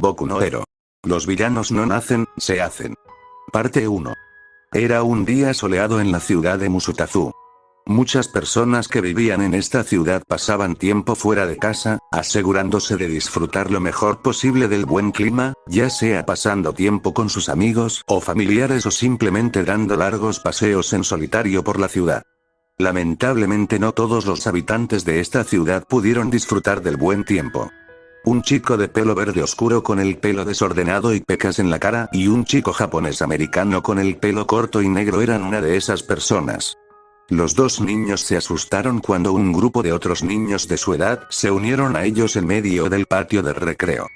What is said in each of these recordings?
Boku no Hero. Los villanos no nacen, se hacen. Parte 1. Era un día soleado en la ciudad de Musutazu. Muchas personas que vivían en esta ciudad pasaban tiempo fuera de casa, asegurándose de disfrutar lo mejor posible del buen clima, ya sea pasando tiempo con sus amigos o familiares o simplemente dando largos paseos en solitario por la ciudad. Lamentablemente no todos los habitantes de esta ciudad pudieron disfrutar del buen tiempo. Un chico de pelo verde oscuro con el pelo desordenado y pecas en la cara y un chico japonés americano con el pelo corto y negro eran una de esas personas. Los dos niños se asustaron cuando un grupo de otros niños de su edad se unieron a ellos en medio del patio de recreo.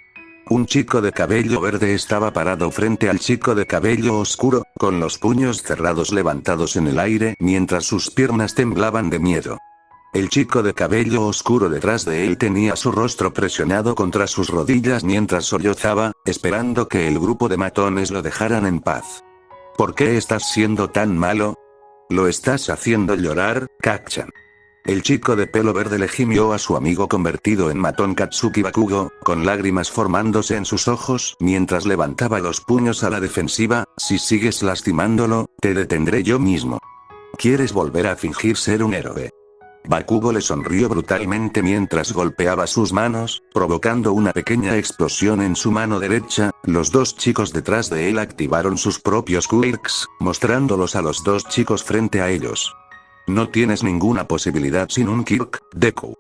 Un chico de cabello verde estaba parado frente al chico de cabello oscuro, con los puños cerrados levantados en el aire mientras sus piernas temblaban de miedo. El chico de cabello oscuro detrás de él tenía su rostro presionado contra sus rodillas mientras sollozaba, esperando que el grupo de matones lo dejaran en paz. ¿Por qué estás siendo tan malo? Lo estás haciendo llorar, Kak-chan. El chico de pelo verde le gimió a su amigo convertido en matón Katsuki Bakugo, con lágrimas formándose en sus ojos mientras levantaba los puños a la defensiva. Si sigues lastimándolo, te detendré yo mismo. ¿Quieres volver a fingir ser un héroe? Bakugo le sonrió brutalmente mientras golpeaba sus manos, provocando una pequeña explosión en su mano derecha. Los dos chicos detrás de él activaron sus propios quirks, mostrándolos a los dos chicos frente a ellos. No tienes ninguna posibilidad sin un quirk, Deku.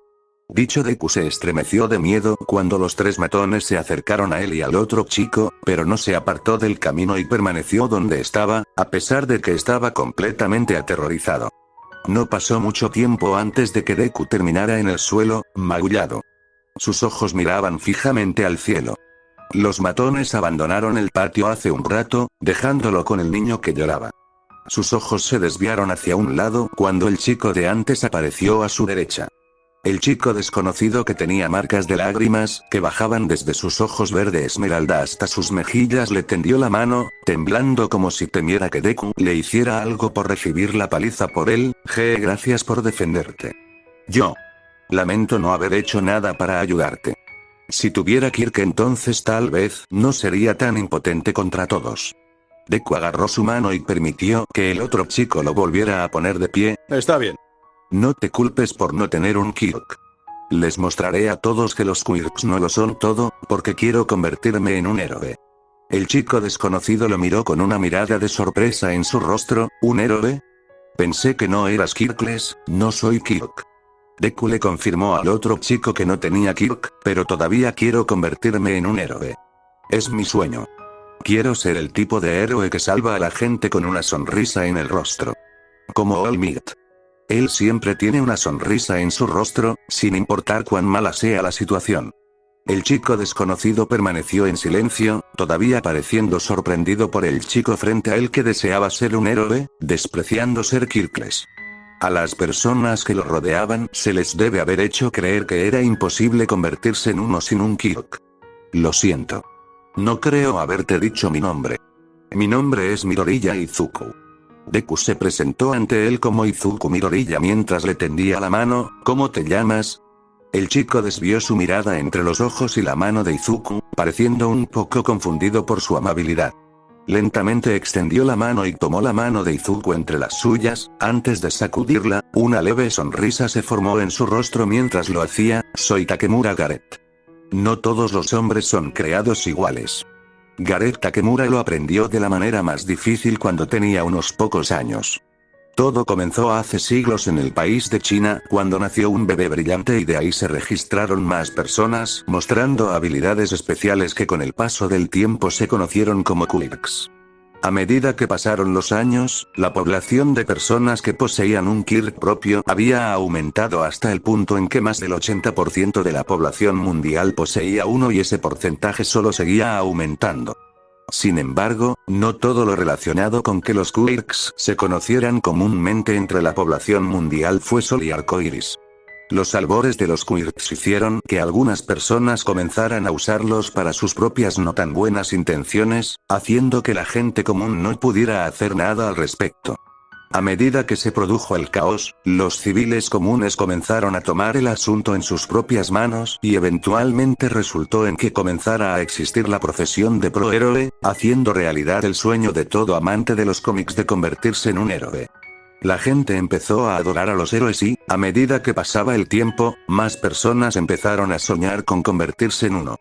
Dicho Deku se estremeció de miedo cuando los tres matones se acercaron a él y al otro chico, pero no se apartó del camino y permaneció donde estaba, a pesar de que estaba completamente aterrorizado. No pasó mucho tiempo antes de que Deku terminara en el suelo, magullado. Sus ojos miraban fijamente al cielo. Los matones abandonaron el patio hace un rato, dejándolo con el niño que lloraba. Sus ojos se desviaron hacia un lado cuando el chico de antes apareció a su derecha. El chico desconocido que tenía marcas de lágrimas que bajaban desde sus ojos verde esmeralda hasta sus mejillas le tendió la mano, temblando como si temiera que Deku le hiciera algo por recibir la paliza por él. Gracias por defenderte. Yo lamento no haber hecho nada para ayudarte. Si tuviera Kirk entonces tal vez no sería tan impotente contra todos. Deku agarró su mano y permitió que el otro chico lo volviera a poner de pie. Está bien. No te culpes por no tener un quirk. Les mostraré a todos que los quirks no lo son todo, porque quiero convertirme en un héroe. El chico desconocido lo miró con una mirada de sorpresa en su rostro. ¿Un héroe? Pensé que no eras Kirkless. No soy Kirk. Deku le confirmó al otro chico que no tenía Kirk, pero todavía quiero convertirme en un héroe. Es mi sueño. Quiero ser el tipo de héroe que salva a la gente con una sonrisa en el rostro. Como All Might. Él siempre tiene una sonrisa en su rostro, sin importar cuán mala sea la situación. El chico desconocido permaneció en silencio, todavía pareciendo sorprendido por el chico frente a él que deseaba ser un héroe, despreciando ser Kirkless. A las personas que lo rodeaban se les debe haber hecho creer que era imposible convertirse en uno sin un Kirk. Lo siento. No creo haberte dicho mi nombre. Mi nombre es Midoriya Izuku. Deku se presentó ante él como Izuku Midoriya mientras le tendía la mano. ¿Cómo te llamas? El chico desvió su mirada entre los ojos y la mano de Izuku, pareciendo un poco confundido por su amabilidad. Lentamente extendió la mano y tomó la mano de Izuku entre las suyas. Antes de sacudirla, una leve sonrisa se formó en su rostro mientras lo hacía. Soy Takemura Gareth. No todos los hombres son creados iguales. Gareth Takemura lo aprendió de la manera más difícil cuando tenía unos pocos años. Todo comenzó hace siglos en el país de China, cuando nació un bebé brillante y de ahí se registraron más personas, mostrando habilidades especiales que con el paso del tiempo se conocieron como quirks. A medida que pasaron los años, la población de personas que poseían un quirk propio había aumentado hasta el punto en que más del 80% de la población mundial poseía uno y ese porcentaje solo seguía aumentando. Sin embargo, no todo lo relacionado con que los quirks se conocieran comúnmente entre la población mundial fue sol y arcoíris. Los albores de los quirks hicieron que algunas personas comenzaran a usarlos para sus propias no tan buenas intenciones, haciendo que la gente común no pudiera hacer nada al respecto. A medida que se produjo el caos, los civiles comunes comenzaron a tomar el asunto en sus propias manos y eventualmente resultó en que comenzara a existir la profesión de prohéroe, haciendo realidad el sueño de todo amante de los cómics de convertirse en un héroe. La gente empezó a adorar a los héroes y, a medida que pasaba el tiempo, más personas empezaron a soñar con convertirse en uno.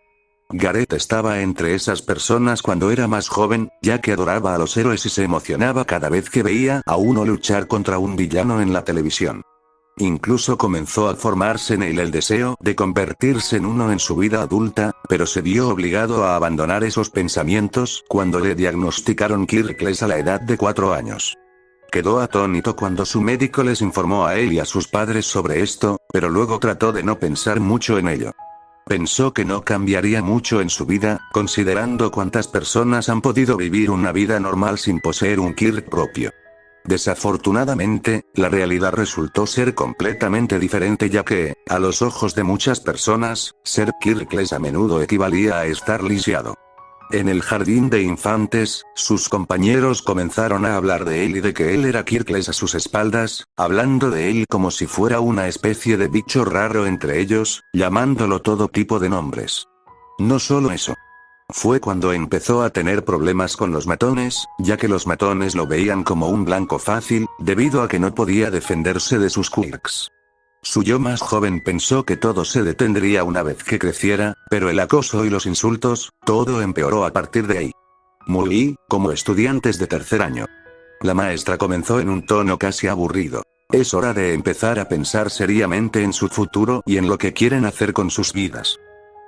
Gareth estaba entre esas personas cuando era más joven, ya que adoraba a los héroes y se emocionaba cada vez que veía a uno luchar contra un villano en la televisión. Incluso comenzó a formarse en él el deseo de convertirse en uno en su vida adulta, pero se vio obligado a abandonar esos pensamientos cuando le diagnosticaron Kirkles a la edad de 4 años. Quedó atónito cuando su médico les informó a él y a sus padres sobre esto, pero luego trató de no pensar mucho en ello. Pensó que no cambiaría mucho en su vida, considerando cuántas personas han podido vivir una vida normal sin poseer un Kirk propio. Desafortunadamente, la realidad resultó ser completamente diferente ya que, a los ojos de muchas personas, ser Kirkles a menudo equivalía a estar lisiado. En el jardín de infantes, sus compañeros comenzaron a hablar de él y de que él era Kirkles a sus espaldas, hablando de él como si fuera una especie de bicho raro entre ellos, llamándolo todo tipo de nombres. No solo eso. Fue cuando empezó a tener problemas con los matones, ya que los matones lo veían como un blanco fácil, debido a que no podía defenderse de sus quirks. Su yo más joven pensó que todo se detendría una vez que creciera, pero el acoso y los insultos, todo empeoró a partir de ahí. Muy, como estudiantes de tercer año. La maestra comenzó en un tono casi aburrido. Es hora de empezar a pensar seriamente en su futuro y en lo que quieren hacer con sus vidas.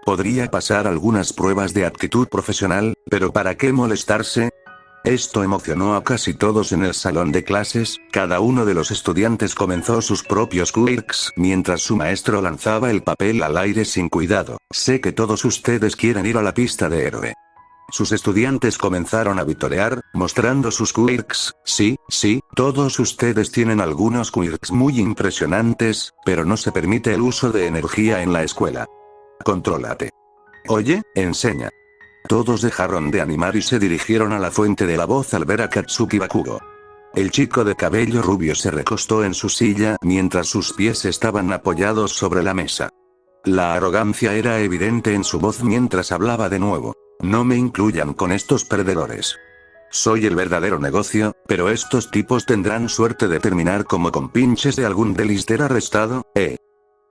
Podría pasar algunas pruebas de aptitud profesional, pero ¿para qué molestarse? Esto emocionó a casi todos en el salón de clases, cada uno de los estudiantes comenzó sus propios quirks mientras su maestro lanzaba el papel al aire sin cuidado. Sé que todos ustedes quieren ir a la pista de héroe. Sus estudiantes comenzaron a vitorear, mostrando sus quirks. Sí, todos ustedes tienen algunos quirks muy impresionantes, pero no se permite el uso de energía en la escuela. Contrólate. Oye, enseña. Todos dejaron de animar y se dirigieron a la fuente de la voz al ver a Katsuki Bakugo. El chico de cabello rubio se recostó en su silla mientras sus pies estaban apoyados sobre la mesa. La arrogancia era evidente en su voz mientras hablaba de nuevo. No me incluyan con estos perdedores. Soy el verdadero negocio, pero estos tipos tendrán suerte de terminar como compinches de algún delister arrestado,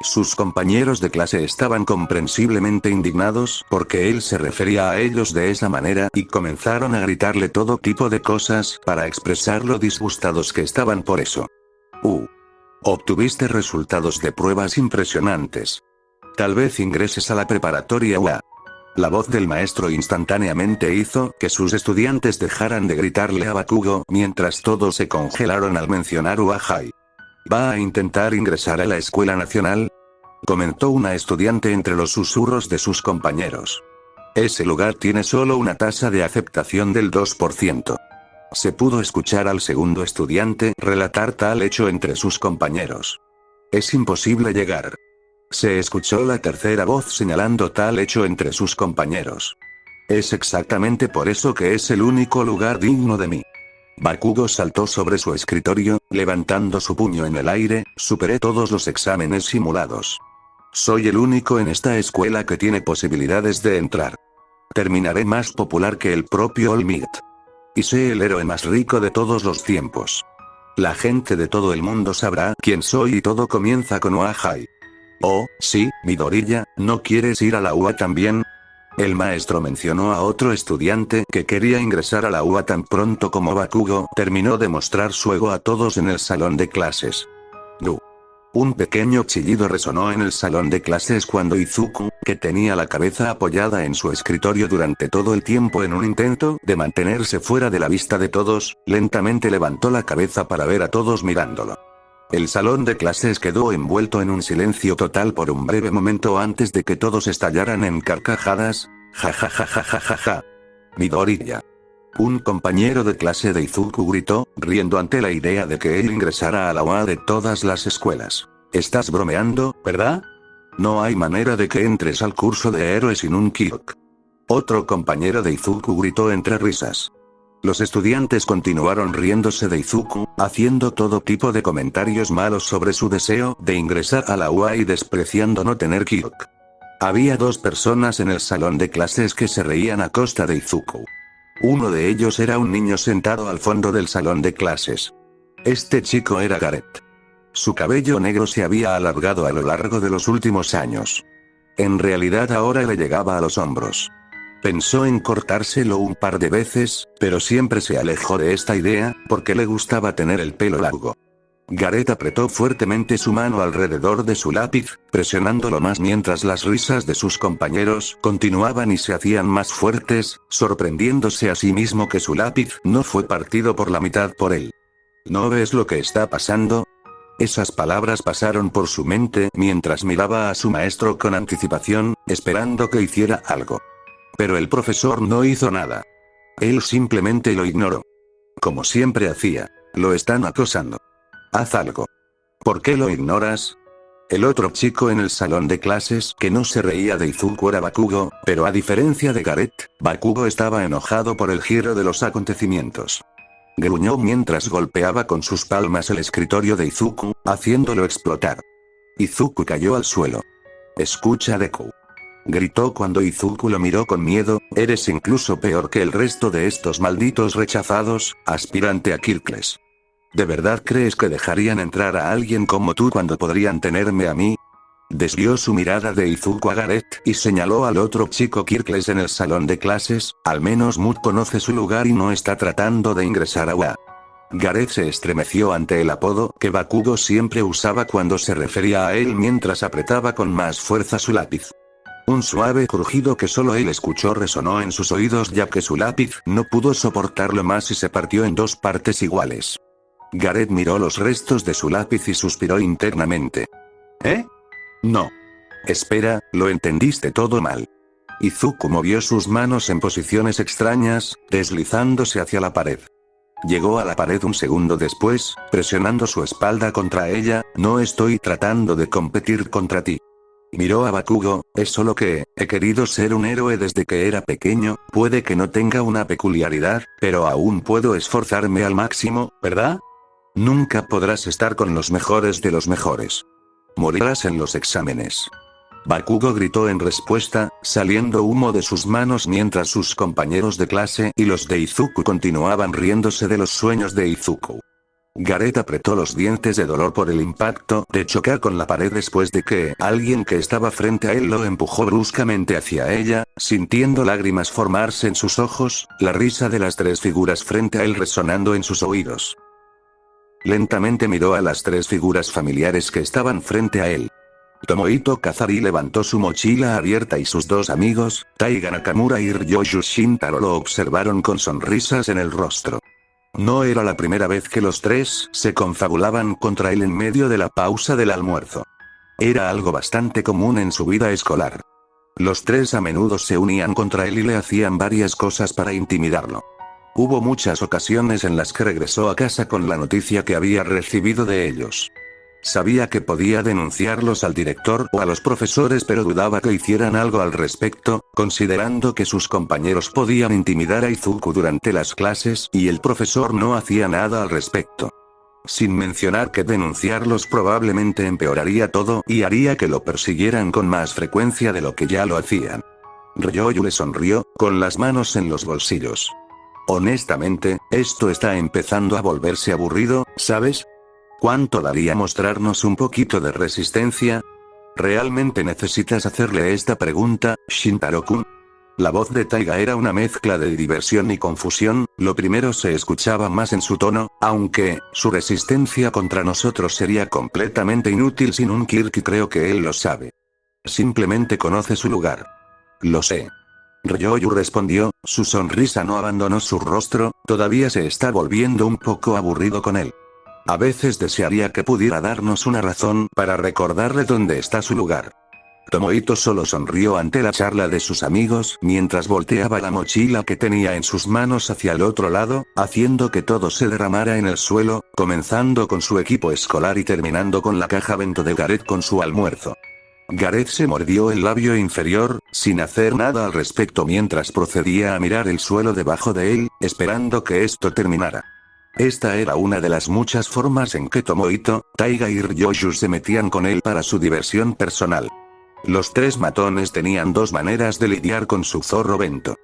Sus compañeros de clase estaban comprensiblemente indignados porque él se refería a ellos de esa manera y comenzaron a gritarle todo tipo de cosas para expresar lo disgustados que estaban por eso. Obtuviste resultados de pruebas impresionantes. Tal vez ingreses a la preparatoria UA. La voz del maestro instantáneamente hizo que sus estudiantes dejaran de gritarle a Bakugo mientras todos se congelaron al mencionar UA High. ¿Va a intentar ingresar a la escuela nacional? Comentó una estudiante entre los susurros de sus compañeros. Ese lugar tiene solo una tasa de aceptación del 2%. Se pudo escuchar al segundo estudiante relatar tal hecho entre sus compañeros. Es imposible llegar. Se escuchó la tercera voz señalando tal hecho entre sus compañeros. Es exactamente por eso que es el único lugar digno de mí. Bakugo saltó sobre su escritorio, levantando su puño en el aire. Superé todos los exámenes simulados. Soy el único en esta escuela que tiene posibilidades de entrar. Terminaré más popular que el propio All Might. Y sé el héroe más rico de todos los tiempos. La gente de todo el mundo sabrá quién soy y todo comienza con UA High. Oh, sí, Midoriya, ¿no quieres ir a la UA también? El maestro mencionó a otro estudiante que quería ingresar a la UA tan pronto como Bakugo terminó de mostrar su ego a todos en el salón de clases. Un pequeño chillido resonó en el salón de clases cuando Izuku, que tenía la cabeza apoyada en su escritorio durante todo el tiempo en un intento de mantenerse fuera de la vista de todos, lentamente levantó la cabeza para ver a todos mirándolo. El salón de clases quedó envuelto en un silencio total por un breve momento antes de que todos estallaran en carcajadas. Ja ja ja ja ja ja ja. Midoriya. Un compañero de clase de Izuku gritó, riendo ante la idea de que él ingresara a la UA de todas las escuelas. Estás bromeando, ¿verdad? No hay manera de que entres al curso de héroes sin un Kirk. Otro compañero de Izuku gritó entre risas. Los estudiantes continuaron riéndose de Izuku, haciendo todo tipo de comentarios malos sobre su deseo de ingresar a la UA y despreciando no tener Kyok. Había dos personas en el salón de clases que se reían a costa de Izuku. Uno de ellos era un niño sentado al fondo del salón de clases. Este chico era Gareth. Su cabello negro se había alargado a lo largo de los últimos años. En realidad ahora le llegaba a los hombros. Pensó en cortárselo un par de veces, pero siempre se alejó de esta idea, porque le gustaba tener el pelo largo. Gareth apretó fuertemente su mano alrededor de su lápiz, presionándolo más mientras las risas de sus compañeros continuaban y se hacían más fuertes, sorprendiéndose a sí mismo que su lápiz no fue partido por la mitad por él. ¿No ves lo que está pasando? Esas palabras pasaron por su mente mientras miraba a su maestro con anticipación, esperando que hiciera algo. Pero el profesor no hizo nada. Él simplemente lo ignoró. Como siempre hacía. Lo están acosando. Haz algo. ¿Por qué lo ignoras? El otro chico en el salón de clases que no se reía de Izuku era Bakugo, pero a diferencia de Gareth, Bakugo estaba enojado por el giro de los acontecimientos. Gruñó mientras golpeaba con sus palmas el escritorio de Izuku, haciéndolo explotar. Izuku cayó al suelo. Escucha, Deku. Gritó cuando Izuku lo miró con miedo, eres incluso peor que el resto de estos malditos rechazados, aspirante a Kirkles. ¿De verdad crees que dejarían entrar a alguien como tú cuando podrían tenerme a mí? Desvió su mirada de Izuku a Gareth y señaló al otro chico Kirkles en el salón de clases, al menos Mood conoce su lugar y no está tratando de ingresar a UA. Gareth se estremeció ante el apodo que Bakugo siempre usaba cuando se refería a él mientras apretaba con más fuerza su lápiz. Un suave crujido que solo él escuchó resonó en sus oídos ya que su lápiz no pudo soportarlo más y se partió en dos partes iguales. Gareth miró los restos de su lápiz y suspiró internamente. ¿Eh? No. Espera, lo entendiste todo mal. Izuku movió sus manos en posiciones extrañas, deslizándose hacia la pared. Llegó a la pared un segundo después, presionando su espalda contra ella, no estoy tratando de competir contra ti. Miró a Bakugo, es solo que, he querido ser un héroe desde que era pequeño, puede que no tenga una peculiaridad, pero aún puedo esforzarme al máximo, ¿verdad? Nunca podrás estar con los mejores de los mejores. Morirás en los exámenes. Bakugo gritó en respuesta, saliendo humo de sus manos mientras sus compañeros de clase y los de Izuku continuaban riéndose de los sueños de Izuku. Gareth apretó los dientes de dolor por el impacto de chocar con la pared después de que alguien que estaba frente a él lo empujó bruscamente hacia ella, sintiendo lágrimas formarse en sus ojos, la risa de las tres figuras frente a él resonando en sus oídos. Lentamente miró a las tres figuras familiares que estaban frente a él. Tomohito Kazari levantó su mochila abierta y sus dos amigos, Taiga Nakamura y Ryoyu Shintaro lo observaron con sonrisas en el rostro. No era la primera vez que los tres se confabulaban contra él en medio de la pausa del almuerzo. Era algo bastante común en su vida escolar. Los tres a menudo se unían contra él y le hacían varias cosas para intimidarlo. Hubo muchas ocasiones en las que regresó a casa con la noticia que había recibido de ellos. Sabía que podía denunciarlos al director o a los profesores, pero dudaba que hicieran algo al respecto, considerando que sus compañeros podían intimidar a Izuku durante las clases y el profesor no hacía nada al respecto. Sin mencionar que denunciarlos probablemente empeoraría todo y haría que lo persiguieran con más frecuencia de lo que ya lo hacían. Ryoyu le sonrió, con las manos en los bolsillos. Honestamente, esto está empezando a volverse aburrido, ¿sabes? ¿Cuánto daría mostrarnos un poquito de resistencia? ¿Realmente necesitas hacerle esta pregunta, Shintaro-kun? La voz de Taiga era una mezcla de diversión y confusión, lo primero se escuchaba más en su tono, aunque, su resistencia contra nosotros sería completamente inútil sin un Kirk y creo que él lo sabe. Simplemente conoce su lugar. Lo sé. Ryoyu respondió, su sonrisa no abandonó su rostro, todavía se está volviendo un poco aburrido con él. A veces desearía que pudiera darnos una razón para recordarle dónde está su lugar. Tomohito solo sonrió ante la charla de sus amigos mientras volteaba la mochila que tenía en sus manos hacia el otro lado, haciendo que todo se derramara en el suelo, comenzando con su equipo escolar y terminando con la caja bento de Gareth con su almuerzo. Gareth se mordió el labio inferior, sin hacer nada al respecto mientras procedía a mirar el suelo debajo de él, esperando que esto terminara. Esta era una de las muchas formas en que Tomohito, Taiga y Ryoyu se metían con él para su diversión personal. Los tres matones tenían dos maneras de lidiar con su zorro bento.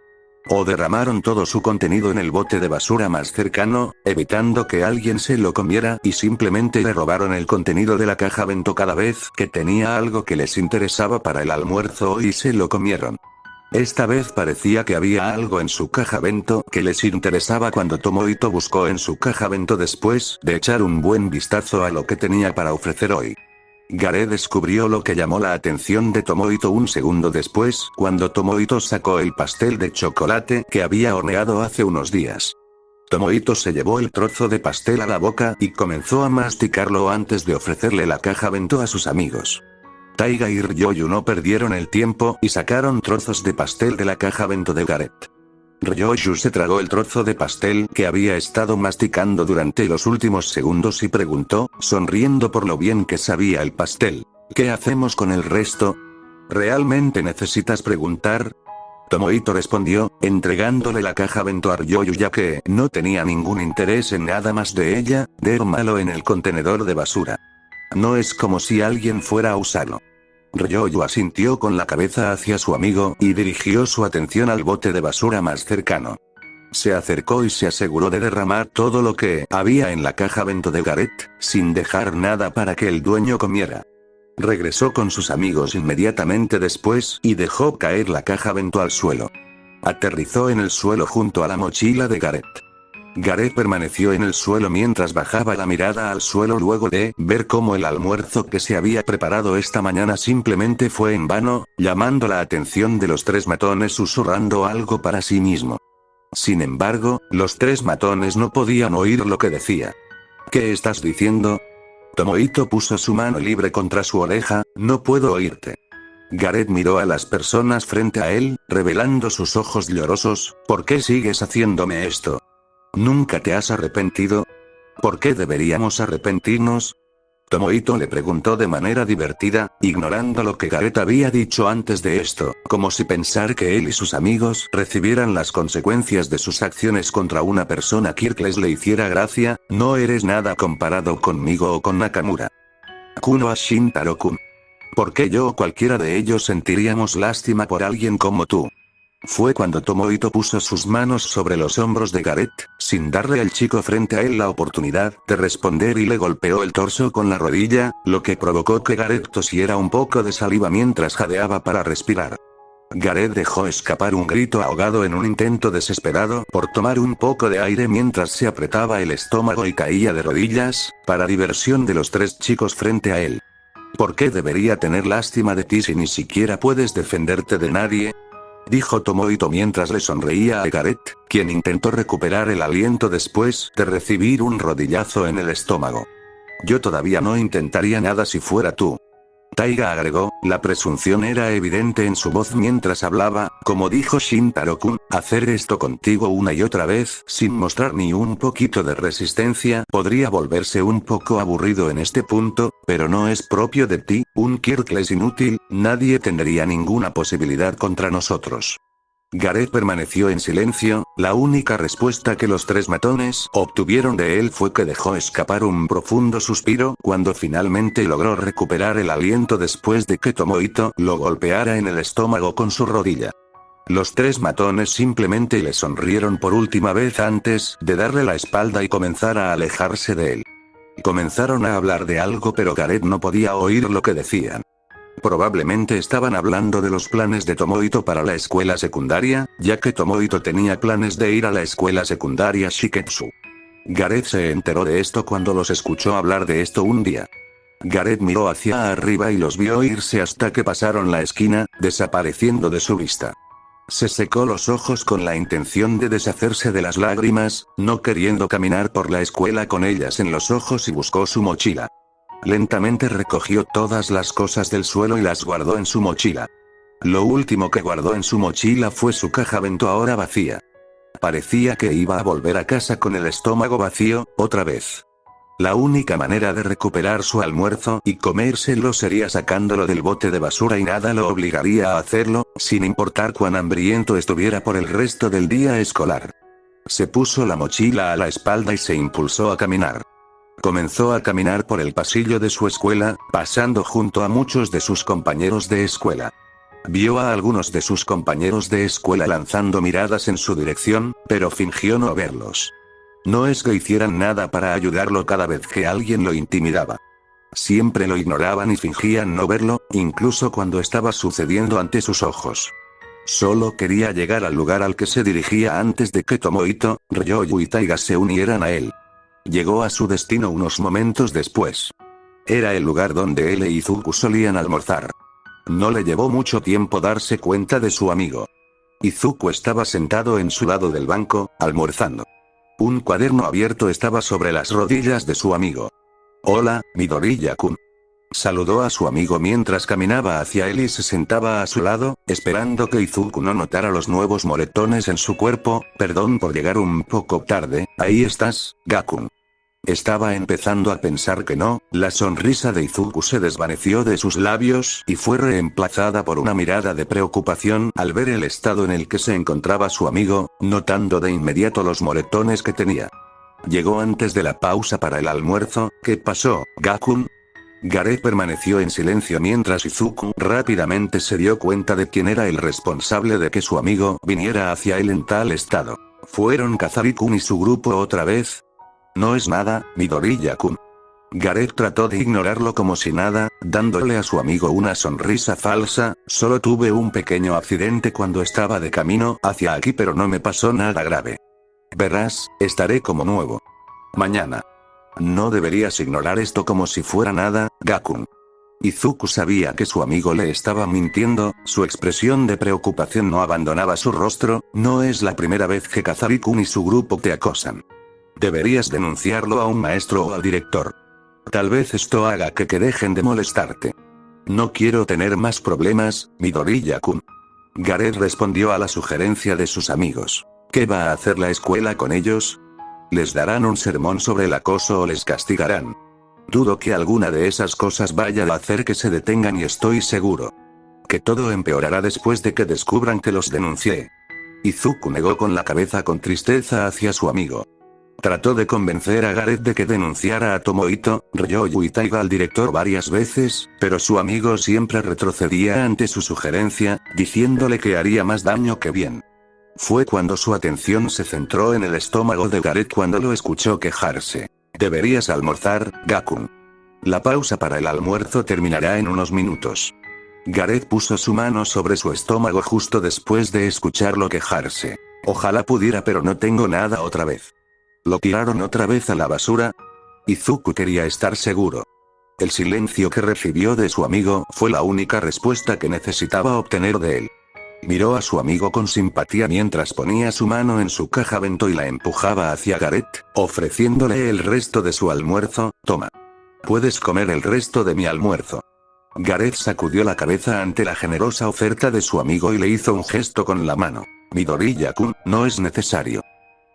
O derramaron todo su contenido en el bote de basura más cercano, evitando que alguien se lo comiera, y simplemente le robaron el contenido de la caja bento cada vez que tenía algo que les interesaba para el almuerzo y se lo comieron. Esta vez parecía que había algo en su caja bento que les interesaba cuando Tomohito buscó en su caja bento después de echar un buen vistazo a lo que tenía para ofrecer hoy. Gareth descubrió lo que llamó la atención de Tomohito un segundo después, cuando Tomohito sacó el pastel de chocolate que había horneado hace unos días. Tomohito se llevó el trozo de pastel a la boca y comenzó a masticarlo antes de ofrecerle la caja bento a sus amigos. Taiga y Ryoyu no perdieron el tiempo y sacaron trozos de pastel de la caja bento de Gareth. Ryoyu se tragó el trozo de pastel que había estado masticando durante los últimos segundos y preguntó, sonriendo por lo bien que sabía el pastel: ¿qué hacemos con el resto? ¿Realmente necesitas preguntar? Tomohito respondió, entregándole la caja bento a Ryoyu ya que no tenía ningún interés en nada más de ella, malo en el contenedor de basura. No es como si alguien fuera a usarlo. Ryoyu asintió con la cabeza hacia su amigo y dirigió su atención al bote de basura más cercano. Se acercó y se aseguró de derramar todo lo que había en la caja bento de Gareth, sin dejar nada para que el dueño comiera. Regresó con sus amigos inmediatamente después y dejó caer la caja bento al suelo. Aterrizó en el suelo junto a la mochila de Gareth. Gareth permaneció en el suelo mientras bajaba la mirada al suelo luego de ver cómo el almuerzo que se había preparado esta mañana simplemente fue en vano, llamando la atención de los tres matones susurrando algo para sí mismo. Sin embargo, los tres matones no podían oír lo que decía. ¿Qué estás diciendo? Tomohito puso su mano libre contra su oreja, no puedo oírte. Gareth miró a las personas frente a él, revelando sus ojos llorosos, ¿por qué sigues haciéndome esto? ¿Nunca te has arrepentido? ¿Por qué deberíamos arrepentirnos? Tomohito le preguntó de manera divertida, ignorando lo que Gareth había dicho antes de esto, como si pensar que él y sus amigos recibieran las consecuencias de sus acciones contra una persona Kirkles le hiciera gracia. No eres nada comparado conmigo o con Nakamura. Kuno a Shintaro-kun. ¿Por qué yo o cualquiera de ellos sentiríamos lástima por alguien como tú? Fue cuando Tomohito puso sus manos sobre los hombros de Gareth, sin darle al chico frente a él la oportunidad de responder y le golpeó el torso con la rodilla, lo que provocó que Gareth tosiera un poco de saliva mientras jadeaba para respirar. Gareth dejó escapar un grito ahogado en un intento desesperado por tomar un poco de aire mientras se apretaba el estómago y caía de rodillas, para diversión de los tres chicos frente a él. ¿Por qué debería tener lástima de ti si ni siquiera puedes defenderte de nadie? Dijo Tomohito mientras le sonreía a Gareth, quien intentó recuperar el aliento después de recibir un rodillazo en el estómago. Yo todavía no intentaría nada si fuera tú. Taiga agregó, la presunción era evidente en su voz mientras hablaba, como dijo Shintaro-kun, hacer esto contigo una y otra vez, sin mostrar ni un poquito de resistencia, podría volverse un poco aburrido en este punto, pero no es propio de ti, un Kirkles inútil, nadie tendría ninguna posibilidad contra nosotros. Gareth permaneció en silencio, la única respuesta que los tres matones obtuvieron de él fue que dejó escapar un profundo suspiro cuando finalmente logró recuperar el aliento después de que Tomohito lo golpeara en el estómago con su rodilla. Los tres matones simplemente le sonrieron por última vez antes de darle la espalda y comenzar a alejarse de él. Comenzaron a hablar de algo pero Gareth no podía oír lo que decían. Probablemente estaban hablando de los planes de Tomohito para la escuela secundaria, ya que Tomohito tenía planes de ir a la escuela secundaria Shiketsu. Gareth se enteró de esto cuando los escuchó hablar de esto un día. Gareth miró hacia arriba y los vio irse hasta que pasaron la esquina, desapareciendo de su vista. Se secó los ojos con la intención de deshacerse de las lágrimas, no queriendo caminar por la escuela con ellas en los ojos y buscó su mochila. Lentamente recogió todas las cosas del suelo y las guardó en su mochila. Lo último que guardó en su mochila fue su caja bento ahora vacía. Parecía que iba a volver a casa con el estómago vacío, otra vez. La única manera de recuperar su almuerzo y comérselo sería sacándolo del bote de basura y nada lo obligaría a hacerlo, sin importar cuán hambriento estuviera por el resto del día escolar. Se puso la mochila a la espalda y se impulsó a caminar. Comenzó a caminar por el pasillo de su escuela, pasando junto a muchos de sus compañeros de escuela. Vio a algunos de sus compañeros de escuela lanzando miradas en su dirección, pero fingió no verlos. No es que hicieran nada para ayudarlo cada vez que alguien lo intimidaba. Siempre lo ignoraban y fingían no verlo, incluso cuando estaba sucediendo ante sus ojos. Solo quería llegar al lugar al que se dirigía antes de que Tomohito, Ryoyu y Taiga se unieran a él. Llegó a su destino unos momentos después. Era el lugar donde él e Izuku solían almorzar. No le llevó mucho tiempo darse cuenta de su amigo. Izuku estaba sentado en su lado del banco, almorzando. Un cuaderno abierto estaba sobre las rodillas de su amigo. «Hola, Midoriya-kun». Saludó a su amigo mientras caminaba hacia él y se sentaba a su lado, esperando que Izuku no notara los nuevos moretones en su cuerpo. «Perdón por llegar un poco tarde, ahí estás, Gakun». Estaba empezando a pensar que no, la sonrisa de Izuku se desvaneció de sus labios y fue reemplazada por una mirada de preocupación al ver el estado en el que se encontraba su amigo, notando de inmediato los moretones que tenía. Llegó antes de la pausa para el almuerzo. «¿Qué pasó, Gakun?». Gareth permaneció en silencio mientras Izuku rápidamente se dio cuenta de quién era el responsable de que su amigo viniera hacia él en tal estado. ¿Fueron Kazari-kun y su grupo otra vez? «No es nada, Midoriya-kun». Gareth trató de ignorarlo como si nada, dándole a su amigo una sonrisa falsa. «Solo tuve un pequeño accidente cuando estaba de camino hacia aquí, pero no me pasó nada grave. Verás, estaré como nuevo mañana». No deberías ignorar esto como si fuera nada, Gakun. Izuku sabía que su amigo le estaba mintiendo, su expresión de preocupación no abandonaba su rostro. «No es la primera vez que Kazari-kun y su grupo te acosan. Deberías denunciarlo a un maestro o al director. Tal vez esto haga que dejen de molestarte». «No quiero tener más problemas, Midoriya-kun». Gareth respondió a la sugerencia de sus amigos. «¿Qué va a hacer la escuela con ellos? ¿Les darán un sermón sobre el acoso o les castigarán? Dudo que alguna de esas cosas vaya a hacer que se detengan y estoy seguro que todo empeorará después de que descubran que los denuncié». Izuku negó con la cabeza con tristeza hacia su amigo. Trató de convencer a Gareth de que denunciara a Tomohito, Ryoyu y Taiga al director varias veces, pero su amigo siempre retrocedía ante su sugerencia, diciéndole que haría más daño que bien. Fue cuando su atención se centró en el estómago de Gareth cuando lo escuchó quejarse. «Deberías almorzar, Gakun. La pausa para el almuerzo terminará en unos minutos». Gareth puso su mano sobre su estómago justo después de escucharlo quejarse. «Ojalá pudiera, pero no tengo nada otra vez». ¿Lo tiraron otra vez a la basura? Izuku quería estar seguro. El silencio que recibió de su amigo fue la única respuesta que necesitaba obtener de él. Miró a su amigo con simpatía mientras ponía su mano en su caja bento y la empujaba hacia Gareth, ofreciéndole el resto de su almuerzo. «Toma. Puedes comer el resto de mi almuerzo». Gareth sacudió la cabeza ante la generosa oferta de su amigo y le hizo un gesto con la mano. «Midoriya-kun, no es necesario».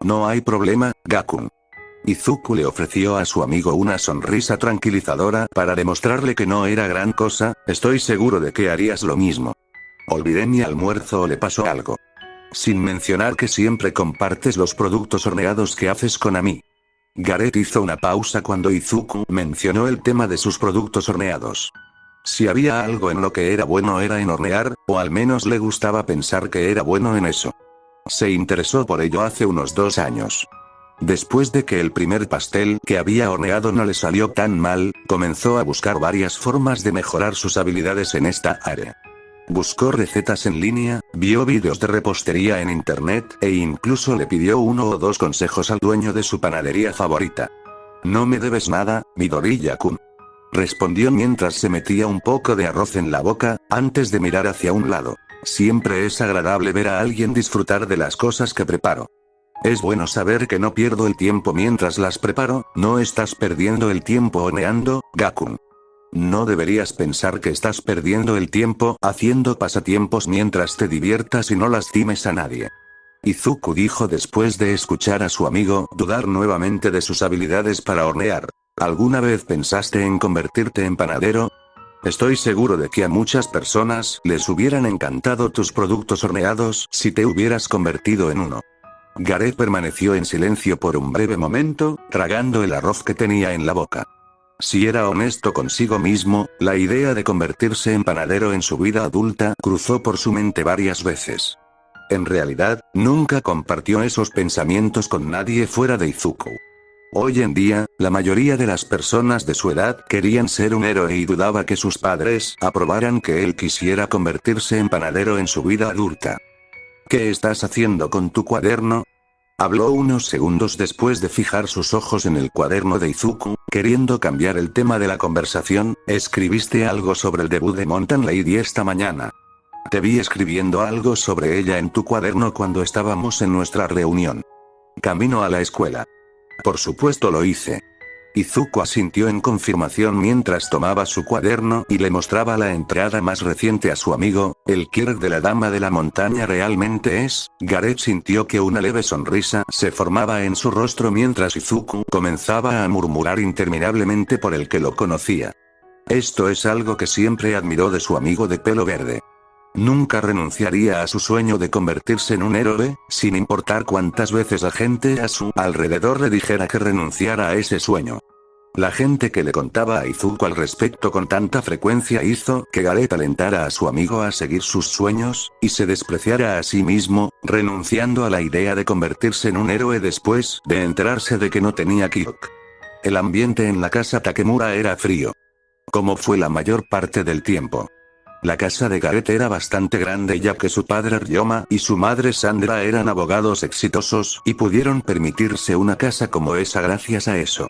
«No hay problema, Gakun». Izuku le ofreció a su amigo una sonrisa tranquilizadora para demostrarle que no era gran cosa. «Estoy seguro de que harías lo mismo. Olvidé mi almuerzo o le pasó algo. Sin mencionar que siempre compartes los productos horneados que haces con Ami». Gareth hizo una pausa cuando Izuku mencionó el tema de sus productos horneados. Si había algo en lo que era bueno era en hornear, o al menos le gustaba pensar que era bueno en eso. Se interesó por ello hace unos 2 años. Después de que el primer pastel que había horneado no le salió tan mal, comenzó a buscar varias formas de mejorar sus habilidades en esta área. Buscó recetas en línea, vio vídeos de repostería en internet, e incluso le pidió 1 o 2 consejos al dueño de su panadería favorita. «No me debes nada, Midoriya-kun», respondió mientras se metía un poco de arroz en la boca, antes de mirar hacia un lado. «Siempre es agradable ver a alguien disfrutar de las cosas que preparo. Es bueno saber que no pierdo el tiempo mientras las preparo». «No estás perdiendo el tiempo horneando, Gakun. No deberías pensar que estás perdiendo el tiempo haciendo pasatiempos mientras te diviertas y no lastimes a nadie». Izuku dijo después de escuchar a su amigo dudar nuevamente de sus habilidades para hornear. ¿Alguna vez pensaste en convertirte en panadero? Estoy seguro de que a muchas personas les hubieran encantado tus productos horneados si te hubieras convertido en uno. Gareth permaneció en silencio por un breve momento, tragando el arroz que tenía en la boca. Si era honesto consigo mismo, la idea de convertirse en panadero en su vida adulta cruzó por su mente varias veces. En realidad, nunca compartió esos pensamientos con nadie fuera de Izuku. Hoy en día, la mayoría de las personas de su edad querían ser un héroe y dudaba que sus padres aprobaran que él quisiera convertirse en panadero en su vida adulta. ¿Qué estás haciendo con tu cuaderno? Habló unos segundos después de fijar sus ojos en el cuaderno de Izuku, queriendo cambiar el tema de la conversación. Escribiste algo sobre el debut de Mountain Lady esta mañana. Te vi escribiendo algo sobre ella en tu cuaderno cuando estábamos en nuestra reunión. Camino a la escuela. Por supuesto lo hice. Izuku asintió en confirmación mientras tomaba su cuaderno y le mostraba la entrada más reciente a su amigo. El Kirk de la Dama de la Montaña realmente es. Gareth sintió que una leve sonrisa se formaba en su rostro mientras Izuku comenzaba a murmurar interminablemente por el que lo conocía. Esto es algo que siempre admiró de su amigo de pelo verde. Nunca renunciaría a su sueño de convertirse en un héroe, sin importar cuántas veces la gente a su alrededor le dijera que renunciara a ese sueño. La gente que le contaba a Izuku al respecto con tanta frecuencia hizo que Gareth alentara a su amigo a seguir sus sueños, y se despreciara a sí mismo, renunciando a la idea de convertirse en un héroe después de enterarse de que no tenía Kyok. El ambiente en la casa Takemura era frío. Como fue la mayor parte del tiempo. La casa de Gareth era bastante grande ya que su padre Ryoma y su madre Sandra eran abogados exitosos y pudieron permitirse una casa como esa gracias a eso.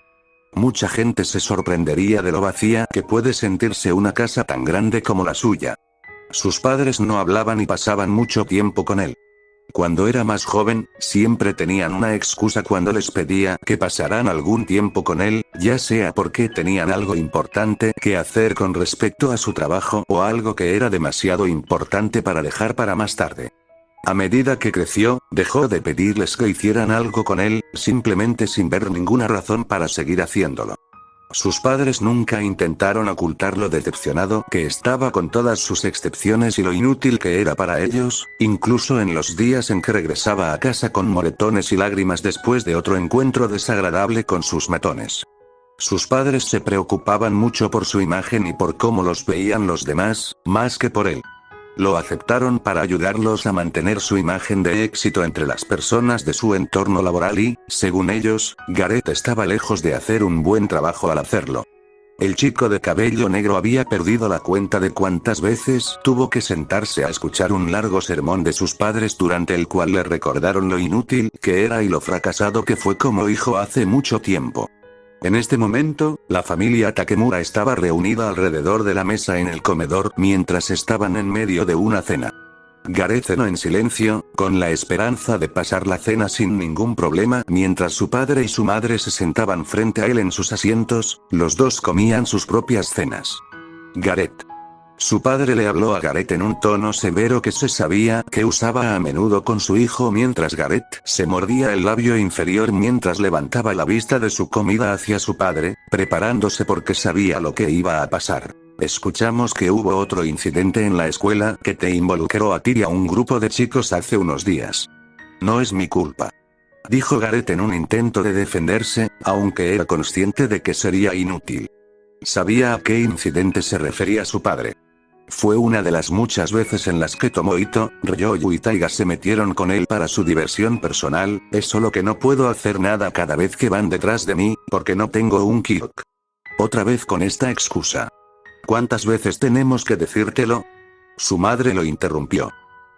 Mucha gente se sorprendería de lo vacía que puede sentirse una casa tan grande como la suya. Sus padres no hablaban y pasaban mucho tiempo con él. Cuando era más joven, siempre tenían una excusa cuando les pedía que pasaran algún tiempo con él, ya sea porque tenían algo importante que hacer con respecto a su trabajo o algo que era demasiado importante para dejar para más tarde. A medida que creció, dejó de pedirles que hicieran algo con él, simplemente sin ver ninguna razón para seguir haciéndolo. Sus padres nunca intentaron ocultar lo decepcionado que estaba con todas sus excepciones y lo inútil que era para ellos, incluso en los días en que regresaba a casa con moretones y lágrimas después de otro encuentro desagradable con sus matones. Sus padres se preocupaban mucho por su imagen y por cómo los veían los demás, más que por él. Lo aceptaron para ayudarlos a mantener su imagen de éxito entre las personas de su entorno laboral y, según ellos, Gareth estaba lejos de hacer un buen trabajo al hacerlo. El chico de cabello negro había perdido la cuenta de cuántas veces tuvo que sentarse a escuchar un largo sermón de sus padres durante el cual le recordaron lo inútil que era y lo fracasado que fue como hijo hace mucho tiempo. En este momento, la familia Takemura estaba reunida alrededor de la mesa en el comedor mientras estaban en medio de una cena. Gareth cenó en silencio, con la esperanza de pasar la cena sin ningún problema mientras su padre y su madre se sentaban frente a él en sus asientos. Los dos comían sus propias cenas. Gareth. Su padre le habló a Gareth en un tono severo que se sabía que usaba a menudo con su hijo mientras Gareth se mordía el labio inferior mientras levantaba la vista de su comida hacia su padre, preparándose porque sabía lo que iba a pasar. Escuchamos que hubo otro incidente en la escuela que te involucró a ti y a un grupo de chicos hace unos días. No es mi culpa. Dijo Gareth en un intento de defenderse, aunque era consciente de que sería inútil. Sabía a qué incidente se refería su padre. Fue una de las muchas veces en las que Tomohito, Ryoyu y Taiga se metieron con él para su diversión personal. Es solo que no puedo hacer nada cada vez que van detrás de mí, porque no tengo un Kyok. Otra vez con esta excusa. ¿Cuántas veces tenemos que decírtelo? Su madre lo interrumpió.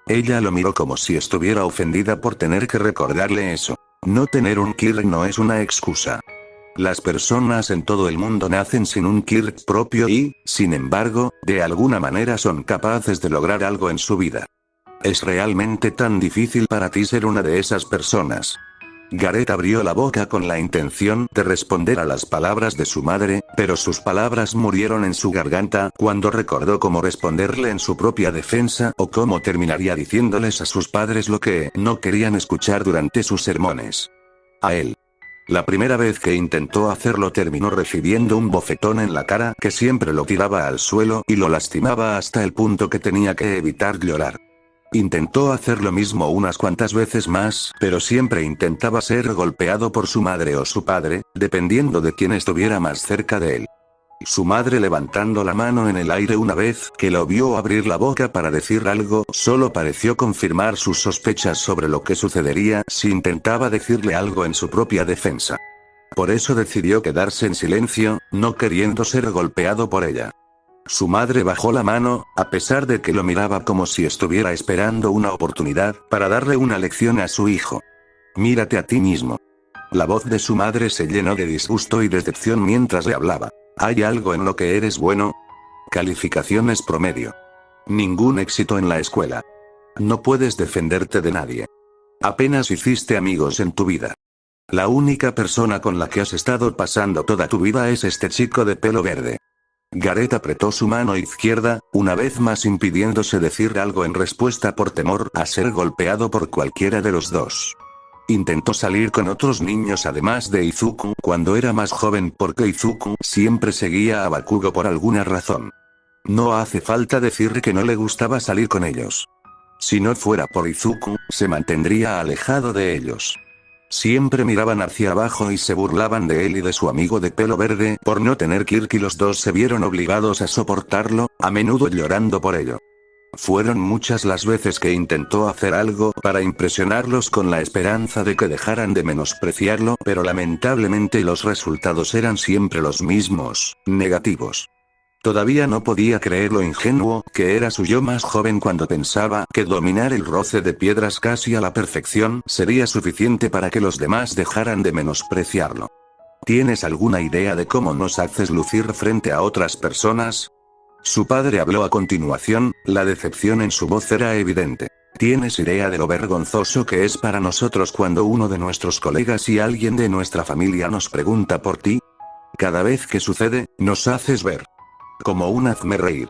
Ella lo miró como si estuviera ofendida por tener que recordarle eso. No tener un Kyok no es una excusa. Las personas en todo el mundo nacen sin un Kyok propio y, sin embargo, de alguna manera son capaces de lograr algo en su vida. ¿Es realmente tan difícil para ti ser una de esas personas? Gareth abrió la boca con la intención de responder a las palabras de su madre, pero sus palabras murieron en su garganta cuando recordó cómo responderle en su propia defensa o cómo terminaría diciéndoles a sus padres lo que no querían escuchar durante sus sermones. A él. La primera vez que intentó hacerlo terminó recibiendo un bofetón en la cara que siempre lo tiraba al suelo y lo lastimaba hasta el punto que tenía que evitar llorar. Intentó hacer lo mismo unas cuantas veces más, pero siempre intentaba ser golpeado por su madre o su padre, dependiendo de quién estuviera más cerca de él. Su madre, levantando la mano en el aire una vez que lo vio abrir la boca para decir algo, solo pareció confirmar sus sospechas sobre lo que sucedería si intentaba decirle algo en su propia defensa. Por eso decidió quedarse en silencio, no queriendo ser golpeado por ella. Su madre bajó la mano, a pesar de que lo miraba como si estuviera esperando una oportunidad para darle una lección a su hijo. Mírate a ti mismo. La voz de su madre se llenó de disgusto y decepción mientras le hablaba. ¿Hay algo en lo que eres bueno? Calificaciones promedio. Ningún éxito en la escuela. No puedes defenderte de nadie. Apenas hiciste amigos en tu vida. La única persona con la que has estado pasando toda tu vida es este chico de pelo verde. Gareth apretó su mano izquierda, una vez más impidiéndose decir algo en respuesta por temor a ser golpeado por cualquiera de los dos. Intentó salir con otros niños además de Izuku cuando era más joven porque Izuku siempre seguía a Bakugo por alguna razón. No hace falta decir que no le gustaba salir con ellos. Si no fuera por Izuku, se mantendría alejado de ellos. Siempre miraban hacia abajo y se burlaban de él y de su amigo de pelo verde por no tener Kirk y los dos se vieron obligados a soportarlo, a menudo llorando por ello. Fueron muchas las veces que intentó hacer algo para impresionarlos con la esperanza de que dejaran de menospreciarlo, pero lamentablemente los resultados eran siempre los mismos, negativos. Todavía no podía creer lo ingenuo que era su yo más joven cuando pensaba que dominar el roce de piedras casi a la perfección sería suficiente para que los demás dejaran de menospreciarlo. ¿Tienes alguna idea de cómo nos haces lucir frente a otras personas? Su padre habló a continuación, la decepción en su voz era evidente. ¿Tienes idea de lo vergonzoso que es para nosotros cuando uno de nuestros colegas y alguien de nuestra familia nos pregunta por ti? Cada vez que sucede, nos haces ver como un hazmerreír.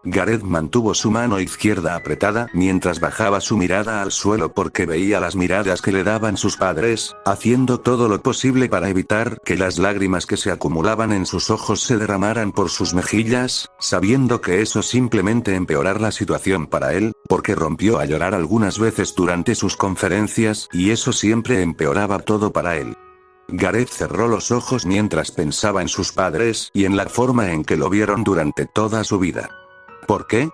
Gareth mantuvo su mano izquierda apretada mientras bajaba su mirada al suelo porque veía las miradas que le daban sus padres, haciendo todo lo posible para evitar que las lágrimas que se acumulaban en sus ojos se derramaran por sus mejillas, sabiendo que eso simplemente empeorar la situación para él, porque rompió a llorar algunas veces durante sus conferencias y eso siempre empeoraba todo para él. Gareth cerró los ojos mientras pensaba en sus padres y en la forma en que lo vieron durante toda su vida. ¿Por qué?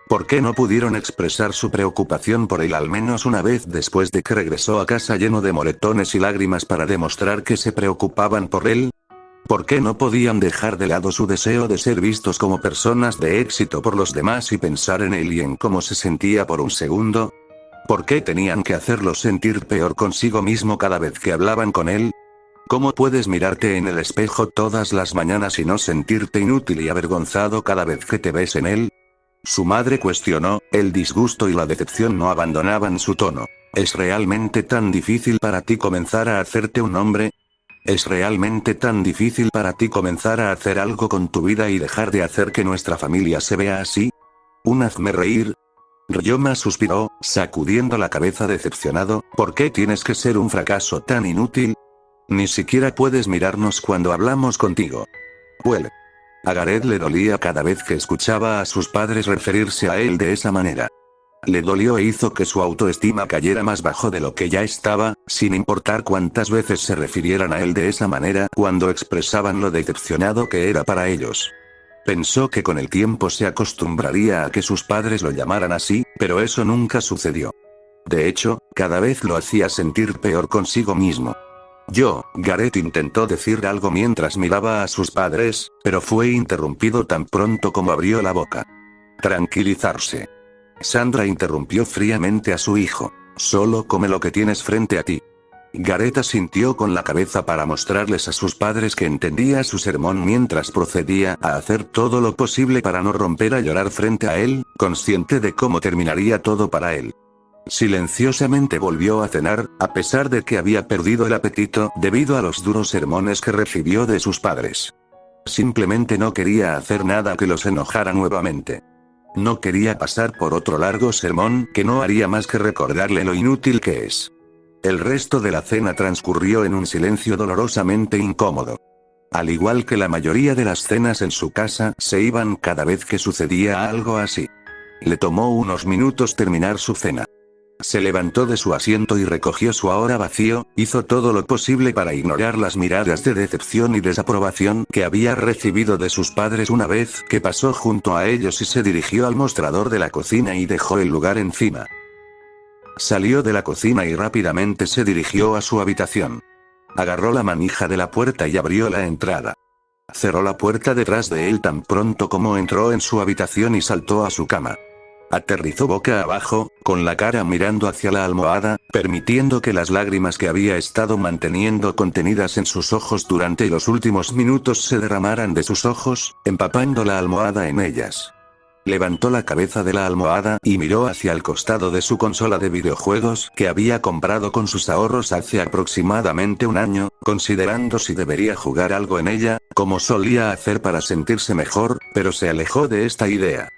¿Por qué no pudieron expresar su preocupación por él al menos una vez después de que regresó a casa lleno de moretones y lágrimas para demostrar que se preocupaban por él? ¿Por qué no podían dejar de lado su deseo de ser vistos como personas de éxito por los demás y pensar en él y en cómo se sentía por un segundo? ¿Por qué tenían que hacerlo sentir peor consigo mismo cada vez que hablaban con él? ¿Cómo puedes mirarte en el espejo todas las mañanas y no sentirte inútil y avergonzado cada vez que te ves en él? Su madre cuestionó, el disgusto y la decepción no abandonaban su tono. ¿Es realmente tan difícil para ti comenzar a hacerte un hombre? ¿Es realmente tan difícil para ti comenzar a hacer algo con tu vida y dejar de hacer que nuestra familia se vea así? Hazme reír. Ryoma suspiró, sacudiendo la cabeza decepcionado, ¿por qué tienes que ser un fracaso tan inútil? Ni siquiera puedes mirarnos cuando hablamos contigo. Huele. A Gareth le dolía cada vez que escuchaba a sus padres referirse a él de esa manera. Le dolió e hizo que su autoestima cayera más bajo de lo que ya estaba, sin importar cuántas veces se refirieran a él de esa manera cuando expresaban lo decepcionado que era para ellos. Pensó que con el tiempo se acostumbraría a que sus padres lo llamaran así, pero eso nunca sucedió. De hecho, cada vez lo hacía sentir peor consigo mismo. Gareth intentó decir algo mientras miraba a sus padres, pero fue interrumpido tan pronto como abrió la boca. Tranquilizarse. Sandra interrumpió fríamente a su hijo. Solo come lo que tienes frente a ti. Gareth asintió con la cabeza para mostrarles a sus padres que entendía su sermón mientras procedía a hacer todo lo posible para no romper a llorar frente a él, consciente de cómo terminaría todo para él. Silenciosamente volvió a cenar, a pesar de que había perdido el apetito debido a los duros sermones que recibió de sus padres. Simplemente no quería hacer nada que los enojara nuevamente. No quería pasar por otro largo sermón que no haría más que recordarle lo inútil que es. El resto de la cena transcurrió en un silencio dolorosamente incómodo. Al igual que la mayoría de las cenas en su casa, se iban cada vez que sucedía algo así. Le tomó unos minutos terminar su cena. Se levantó de su asiento y recogió su ahora vacío, hizo todo lo posible para ignorar las miradas de decepción y desaprobación que había recibido de sus padres una vez que pasó junto a ellos y se dirigió al mostrador de la cocina y dejó el lugar encima. Salió de la cocina y rápidamente se dirigió a su habitación. Agarró la manija de la puerta y abrió la entrada. Cerró la puerta detrás de él tan pronto como entró en su habitación y saltó a su cama. Aterrizó boca abajo, con la cara mirando hacia la almohada, permitiendo que las lágrimas que había estado manteniendo contenidas en sus ojos durante los últimos minutos se derramaran de sus ojos, empapando la almohada en ellas. Levantó la cabeza de la almohada y miró hacia el costado de su consola de videojuegos que había comprado con sus ahorros hace aproximadamente un año, considerando si debería jugar algo en ella, como solía hacer para sentirse mejor, pero se alejó de esta idea.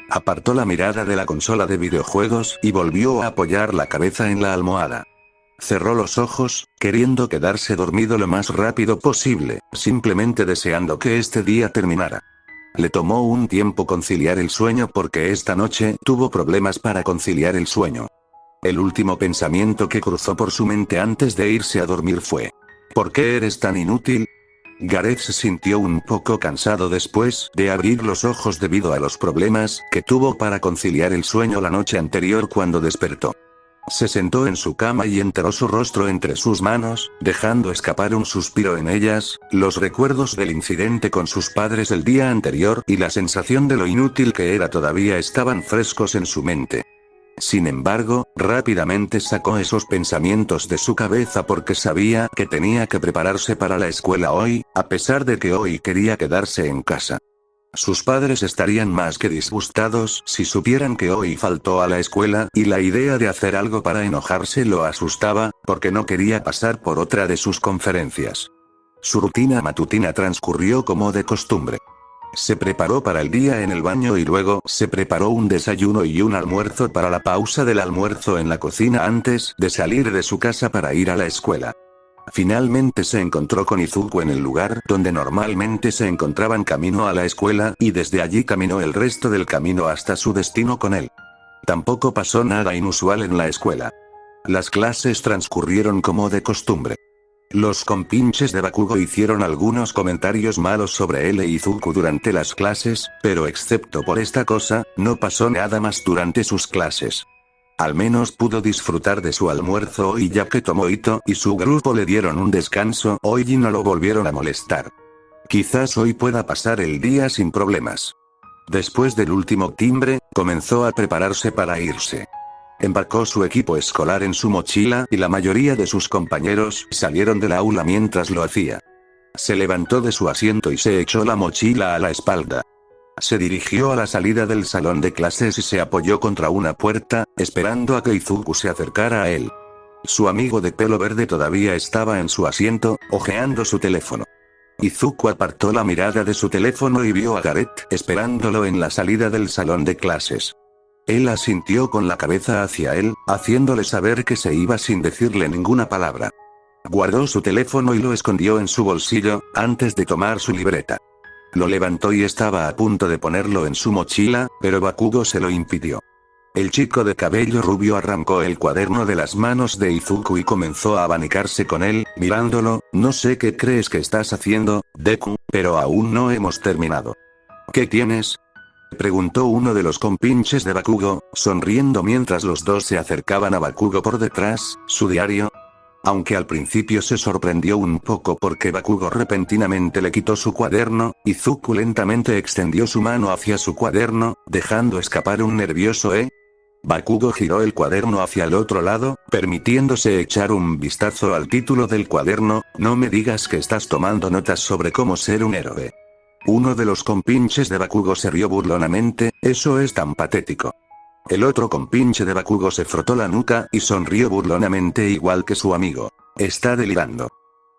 Apartó la mirada de la consola de videojuegos y volvió a apoyar la cabeza en la almohada. Cerró los ojos, queriendo quedarse dormido lo más rápido posible, simplemente deseando que este día terminara. Le tomó un tiempo conciliar el sueño porque esta noche tuvo problemas para conciliar el sueño. El último pensamiento que cruzó por su mente antes de irse a dormir fue: ¿por qué eres tan inútil? Gareth se sintió un poco cansado después de abrir los ojos debido a los problemas que tuvo para conciliar el sueño la noche anterior cuando despertó. Se sentó en su cama y enterró su rostro entre sus manos, dejando escapar un suspiro en ellas, los recuerdos del incidente con sus padres el día anterior y la sensación de lo inútil que era todavía estaban frescos en su mente. Sin embargo, rápidamente sacó esos pensamientos de su cabeza porque sabía que tenía que prepararse para la escuela hoy, a pesar de que hoy quería quedarse en casa. Sus padres estarían más que disgustados si supieran que hoy faltó a la escuela y la idea de hacer algo para enojarse lo asustaba, porque no quería pasar por otra de sus conferencias. Su rutina matutina transcurrió como de costumbre. Se preparó para el día en el baño y luego se preparó un desayuno y un almuerzo para la pausa del almuerzo en la cocina antes de salir de su casa para ir a la escuela. Finalmente se encontró con Izuku en el lugar donde normalmente se encontraban camino a la escuela y desde allí caminó el resto del camino hasta su destino con él. Tampoco pasó nada inusual en la escuela. Las clases transcurrieron como de costumbre. Los compinches de Bakugo hicieron algunos comentarios malos sobre él e Izuku durante las clases, pero excepto por esta cosa, no pasó nada más durante sus clases. Al menos pudo disfrutar de su almuerzo hoy ya que Tomohito y su grupo le dieron un descanso hoy y no lo volvieron a molestar. Quizás hoy pueda pasar el día sin problemas. Después del último timbre, comenzó a prepararse para irse. Embarcó su equipo escolar en su mochila y la mayoría de sus compañeros salieron del aula mientras lo hacía. Se levantó de su asiento y se echó la mochila a la espalda. Se dirigió a la salida del salón de clases y se apoyó contra una puerta, esperando a que Izuku se acercara a él. Su amigo de pelo verde todavía estaba en su asiento, hojeando su teléfono. Izuku apartó la mirada de su teléfono y vio a Gareth esperándolo en la salida del salón de clases. Él asintió con la cabeza hacia él, haciéndole saber que se iba sin decirle ninguna palabra. Guardó su teléfono y lo escondió en su bolsillo, antes de tomar su libreta. Lo levantó y estaba a punto de ponerlo en su mochila, pero Bakugo se lo impidió. El chico de cabello rubio arrancó el cuaderno de las manos de Izuku y comenzó a abanicarse con él, mirándolo. No sé qué crees que estás haciendo, Deku, pero aún no hemos terminado. ¿Qué tienes? Preguntó uno de los compinches de Bakugo, sonriendo mientras los dos se acercaban a Bakugo por detrás. ¿Su diario? Aunque al principio se sorprendió un poco porque Bakugo repentinamente le quitó su cuaderno, Izuku lentamente extendió su mano hacia su cuaderno, dejando escapar un nervioso «¿eh?». Bakugo giró el cuaderno hacia el otro lado, permitiéndose echar un vistazo al título del cuaderno. No me digas que estás tomando notas sobre cómo ser un héroe. Uno de los compinches de Bakugo se rió burlonamente. Eso es tan patético. El otro compinche de Bakugo se frotó la nuca y sonrió burlonamente igual que su amigo. Está delirando.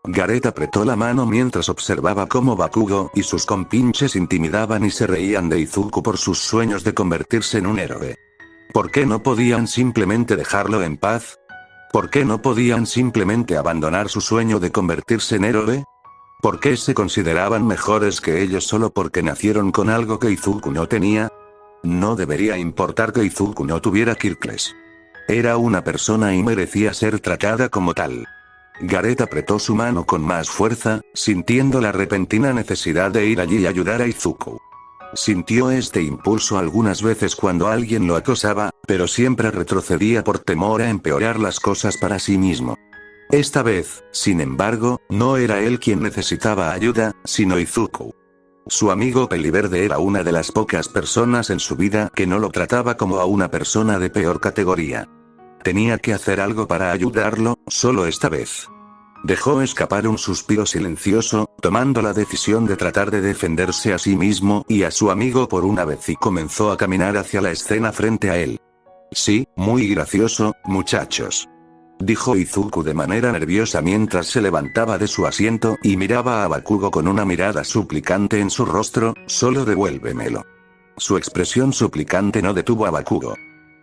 Gareth apretó la mano mientras observaba cómo Bakugo y sus compinches intimidaban y se reían de Izuku por sus sueños de convertirse en un héroe. ¿Por qué no podían simplemente dejarlo en paz? ¿Por qué no podían simplemente abandonar su sueño de convertirse en héroe? ¿Por qué se consideraban mejores que ellos solo porque nacieron con algo que Izuku no tenía? No debería importar que Izuku no tuviera Kirkles. Era una persona y merecía ser tratada como tal. Gareth apretó su mano con más fuerza, sintiendo la repentina necesidad de ir allí y ayudar a Izuku. Sintió este impulso algunas veces cuando alguien lo acosaba, pero siempre retrocedía por temor a empeorar las cosas para sí mismo. Esta vez, sin embargo, no era él quien necesitaba ayuda, sino Izuku. Su amigo Peliverde era una de las pocas personas en su vida que no lo trataba como a una persona de peor categoría. Tenía que hacer algo para ayudarlo, solo esta vez. Dejó escapar un suspiro silencioso, tomando la decisión de tratar de defenderse a sí mismo y a su amigo por una vez y comenzó a caminar hacia la escena frente a él. Sí, muy gracioso, muchachos. Dijo Izuku de manera nerviosa mientras se levantaba de su asiento y miraba a Bakugo con una mirada suplicante en su rostro, solo devuélvemelo. Su expresión suplicante no detuvo a Bakugo.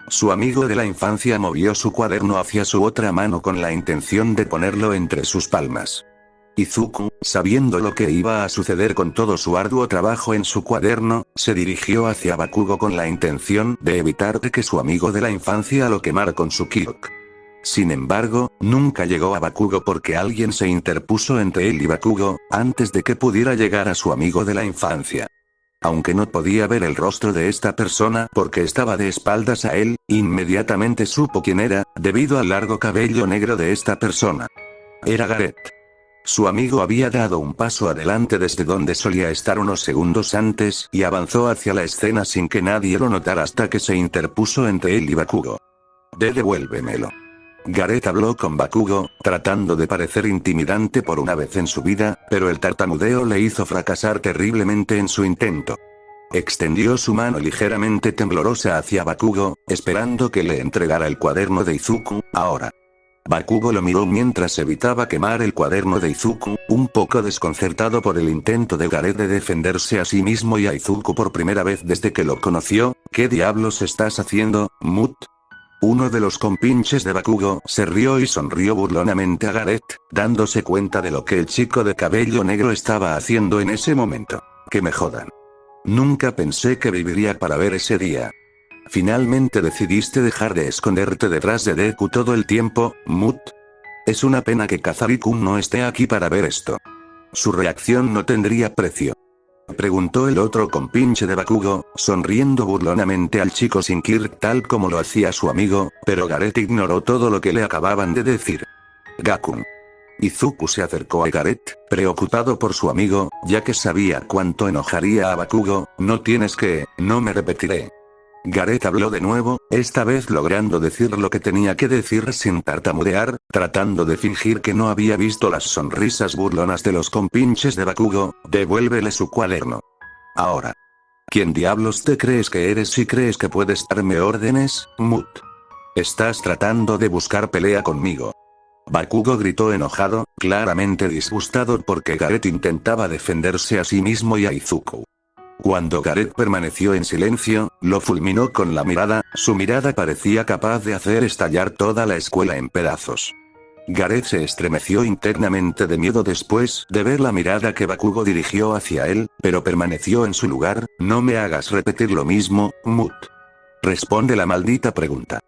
Su amigo de la infancia movió su cuaderno hacia su otra mano con la intención de ponerlo entre sus palmas. Izuku, sabiendo lo que iba a suceder con todo su arduo trabajo en su cuaderno, se dirigió hacia Bakugo con la intención de evitar que su amigo de la infancia lo quemara con su Kyok. Sin embargo, nunca llegó a Bakugo porque alguien se interpuso entre él y Bakugo, antes de que pudiera llegar a su amigo de la infancia. Aunque no podía ver el rostro de esta persona porque estaba de espaldas a él, inmediatamente supo quién era, debido al largo cabello negro de esta persona. Era Gareth. Su amigo había dado un paso adelante desde donde solía estar unos segundos antes y avanzó hacia la escena sin que nadie lo notara hasta que se interpuso entre él y Bakugo. Devuélvemelo. Gareth habló con Bakugo, tratando de parecer intimidante por una vez en su vida, pero el tartamudeo le hizo fracasar terriblemente en su intento. Extendió su mano ligeramente temblorosa hacia Bakugo, esperando que le entregara el cuaderno de Izuku, ahora. Bakugo lo miró mientras evitaba quemar el cuaderno de Izuku, un poco desconcertado por el intento de Gareth de defenderse a sí mismo y a Izuku por primera vez desde que lo conoció. ¿Qué diablos estás haciendo, Mut? Uno de los compinches de Bakugo se rió y sonrió burlonamente a Gareth, dándose cuenta de lo que el chico de cabello negro estaba haciendo en ese momento. Que me jodan. Nunca pensé que viviría para ver ese día. Finalmente decidiste dejar de esconderte detrás de Deku todo el tiempo, Mut. Es una pena que Kazari-kun no esté aquí para ver esto. Su reacción no tendría precio. Preguntó el otro compinche de Bakugo, sonriendo burlonamente al chico sin Kirk tal como lo hacía su amigo, pero Gareth ignoró todo lo que le acababan de decir. Gakun. Izuku se acercó a Gareth, preocupado por su amigo, ya que sabía cuánto enojaría a Bakugo. No tienes que, no me repetiré. Gareth habló de nuevo, esta vez logrando decir lo que tenía que decir sin tartamudear, tratando de fingir que no había visto las sonrisas burlonas de los compinches de Bakugo. Devuélvele su cuaderno. Ahora. ¿Quién diablos te crees que eres si crees que puedes darme órdenes, Mut? Estás tratando de buscar pelea conmigo. Bakugo gritó enojado, claramente disgustado porque Gareth intentaba defenderse a sí mismo y a Izuku. Cuando Gareth permaneció en silencio, lo fulminó con la mirada, su mirada parecía capaz de hacer estallar toda la escuela en pedazos. Gareth se estremeció internamente de miedo después de ver la mirada que Bakugo dirigió hacia él, pero permaneció en su lugar. No me hagas repetir lo mismo, Mut. Responde la maldita pregunta.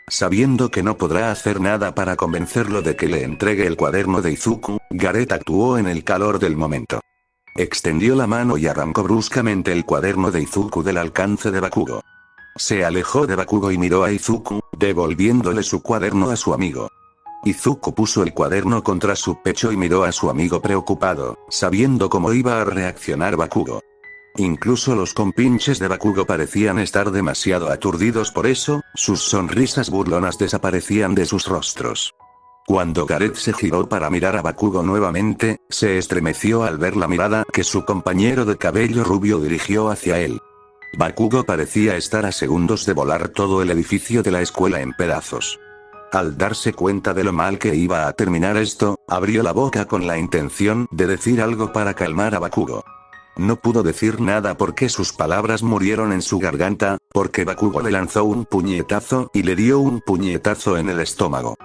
Sabiendo que no podrá hacer nada para convencerlo de que le entregue el cuaderno de Izuku, Gareth actuó en el calor del momento. Extendió la mano y arrancó bruscamente el cuaderno de Izuku del alcance de Bakugo. Se alejó de Bakugo y miró a Izuku, devolviéndole su cuaderno a su amigo. Izuku puso el cuaderno contra su pecho y miró a su amigo preocupado, sabiendo cómo iba a reaccionar Bakugo. Incluso los compinches de Bakugo parecían estar demasiado aturdidos por eso, sus sonrisas burlonas desaparecían de sus rostros. Cuando Gareth se giró para mirar a Bakugo nuevamente, se estremeció al ver la mirada que su compañero de cabello rubio dirigió hacia él. Bakugo parecía estar a segundos de volar todo el edificio de la escuela en pedazos. Al darse cuenta de lo mal que iba a terminar esto, abrió la boca con la intención de decir algo para calmar a Bakugo. No pudo decir nada porque sus palabras murieron en su garganta, porque Bakugo le lanzó un puñetazo y le dio un puñetazo en el estómago.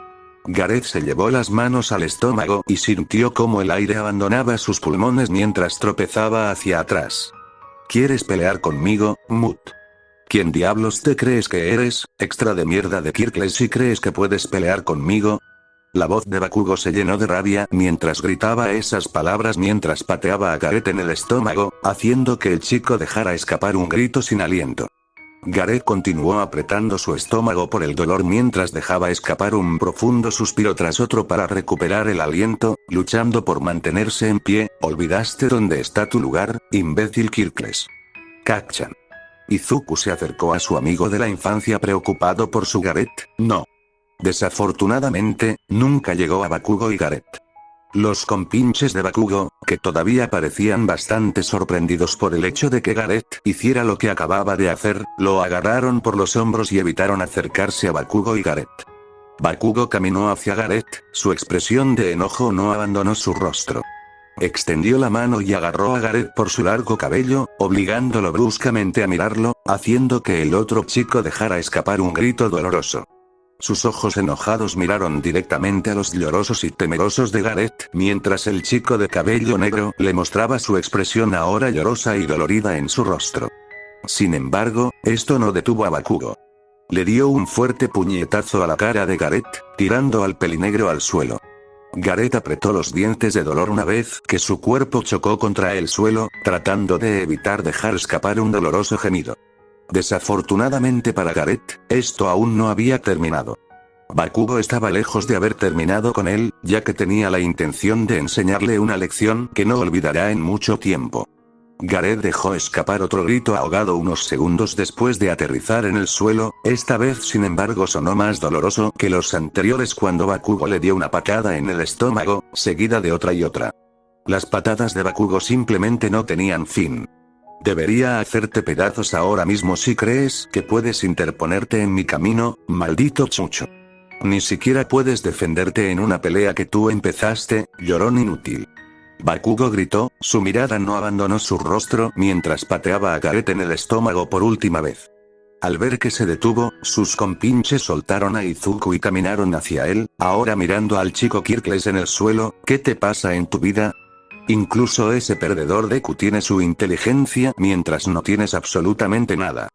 Gareth se llevó las manos al estómago y sintió cómo el aire abandonaba sus pulmones mientras tropezaba hacia atrás. ¿Quieres pelear conmigo, Mud? ¿Quién diablos te crees que eres, extra de mierda de Kirkles, si crees que puedes pelear conmigo? La voz de Bakugo se llenó de rabia mientras gritaba esas palabras mientras pateaba a Gareth en el estómago, haciendo que el chico dejara escapar un grito sin aliento. Gareth continuó apretando su estómago por el dolor mientras dejaba escapar un profundo suspiro tras otro para recuperar el aliento, luchando por mantenerse en pie. ¿Olvidaste dónde está tu lugar, imbécil Kirkles? Kacchan. Izuku se acercó a su amigo de la infancia preocupado por su Gareth. No. Desafortunadamente, nunca llegó a Bakugo y Gareth. Los compinches de Bakugo, que todavía parecían bastante sorprendidos por el hecho de que Gareth hiciera lo que acababa de hacer, lo agarraron por los hombros y evitaron acercarse a Bakugo y Gareth. Bakugo caminó hacia Gareth, su expresión de enojo no abandonó su rostro. Extendió la mano y agarró a Gareth por su largo cabello, obligándolo bruscamente a mirarlo, haciendo que el otro chico dejara escapar un grito doloroso. Sus ojos enojados miraron directamente a los llorosos y temerosos de Gareth, mientras el chico de cabello negro le mostraba su expresión ahora llorosa y dolorida en su rostro. Sin embargo, esto no detuvo a Bakugo. Le dio un fuerte puñetazo a la cara de Gareth, tirando al pelinegro al suelo. Gareth apretó los dientes de dolor una vez que su cuerpo chocó contra el suelo, tratando de evitar dejar escapar un doloroso gemido. Desafortunadamente para Gareth, esto aún no había terminado. Bakugo estaba lejos de haber terminado con él, ya que tenía la intención de enseñarle una lección que no olvidará en mucho tiempo. Gareth dejó escapar otro grito ahogado unos segundos después de aterrizar en el suelo, esta vez sin embargo sonó más doloroso que los anteriores cuando Bakugo le dio una patada en el estómago, seguida de otra y otra. Las patadas de Bakugo simplemente no tenían fin. Debería hacerte pedazos ahora mismo si crees que puedes interponerte en mi camino, maldito chucho. Ni siquiera puedes defenderte en una pelea que tú empezaste, llorón inútil. Bakugo gritó, su mirada no abandonó su rostro mientras pateaba a Gareth en el estómago por última vez. Al ver que se detuvo, sus compinches soltaron a Izuku y caminaron hacia él, ahora mirando al chico Kirkles en el suelo. ¿Qué te pasa en tu vida? Incluso ese perdedor Deku tiene su inteligencia mientras no tienes absolutamente nada.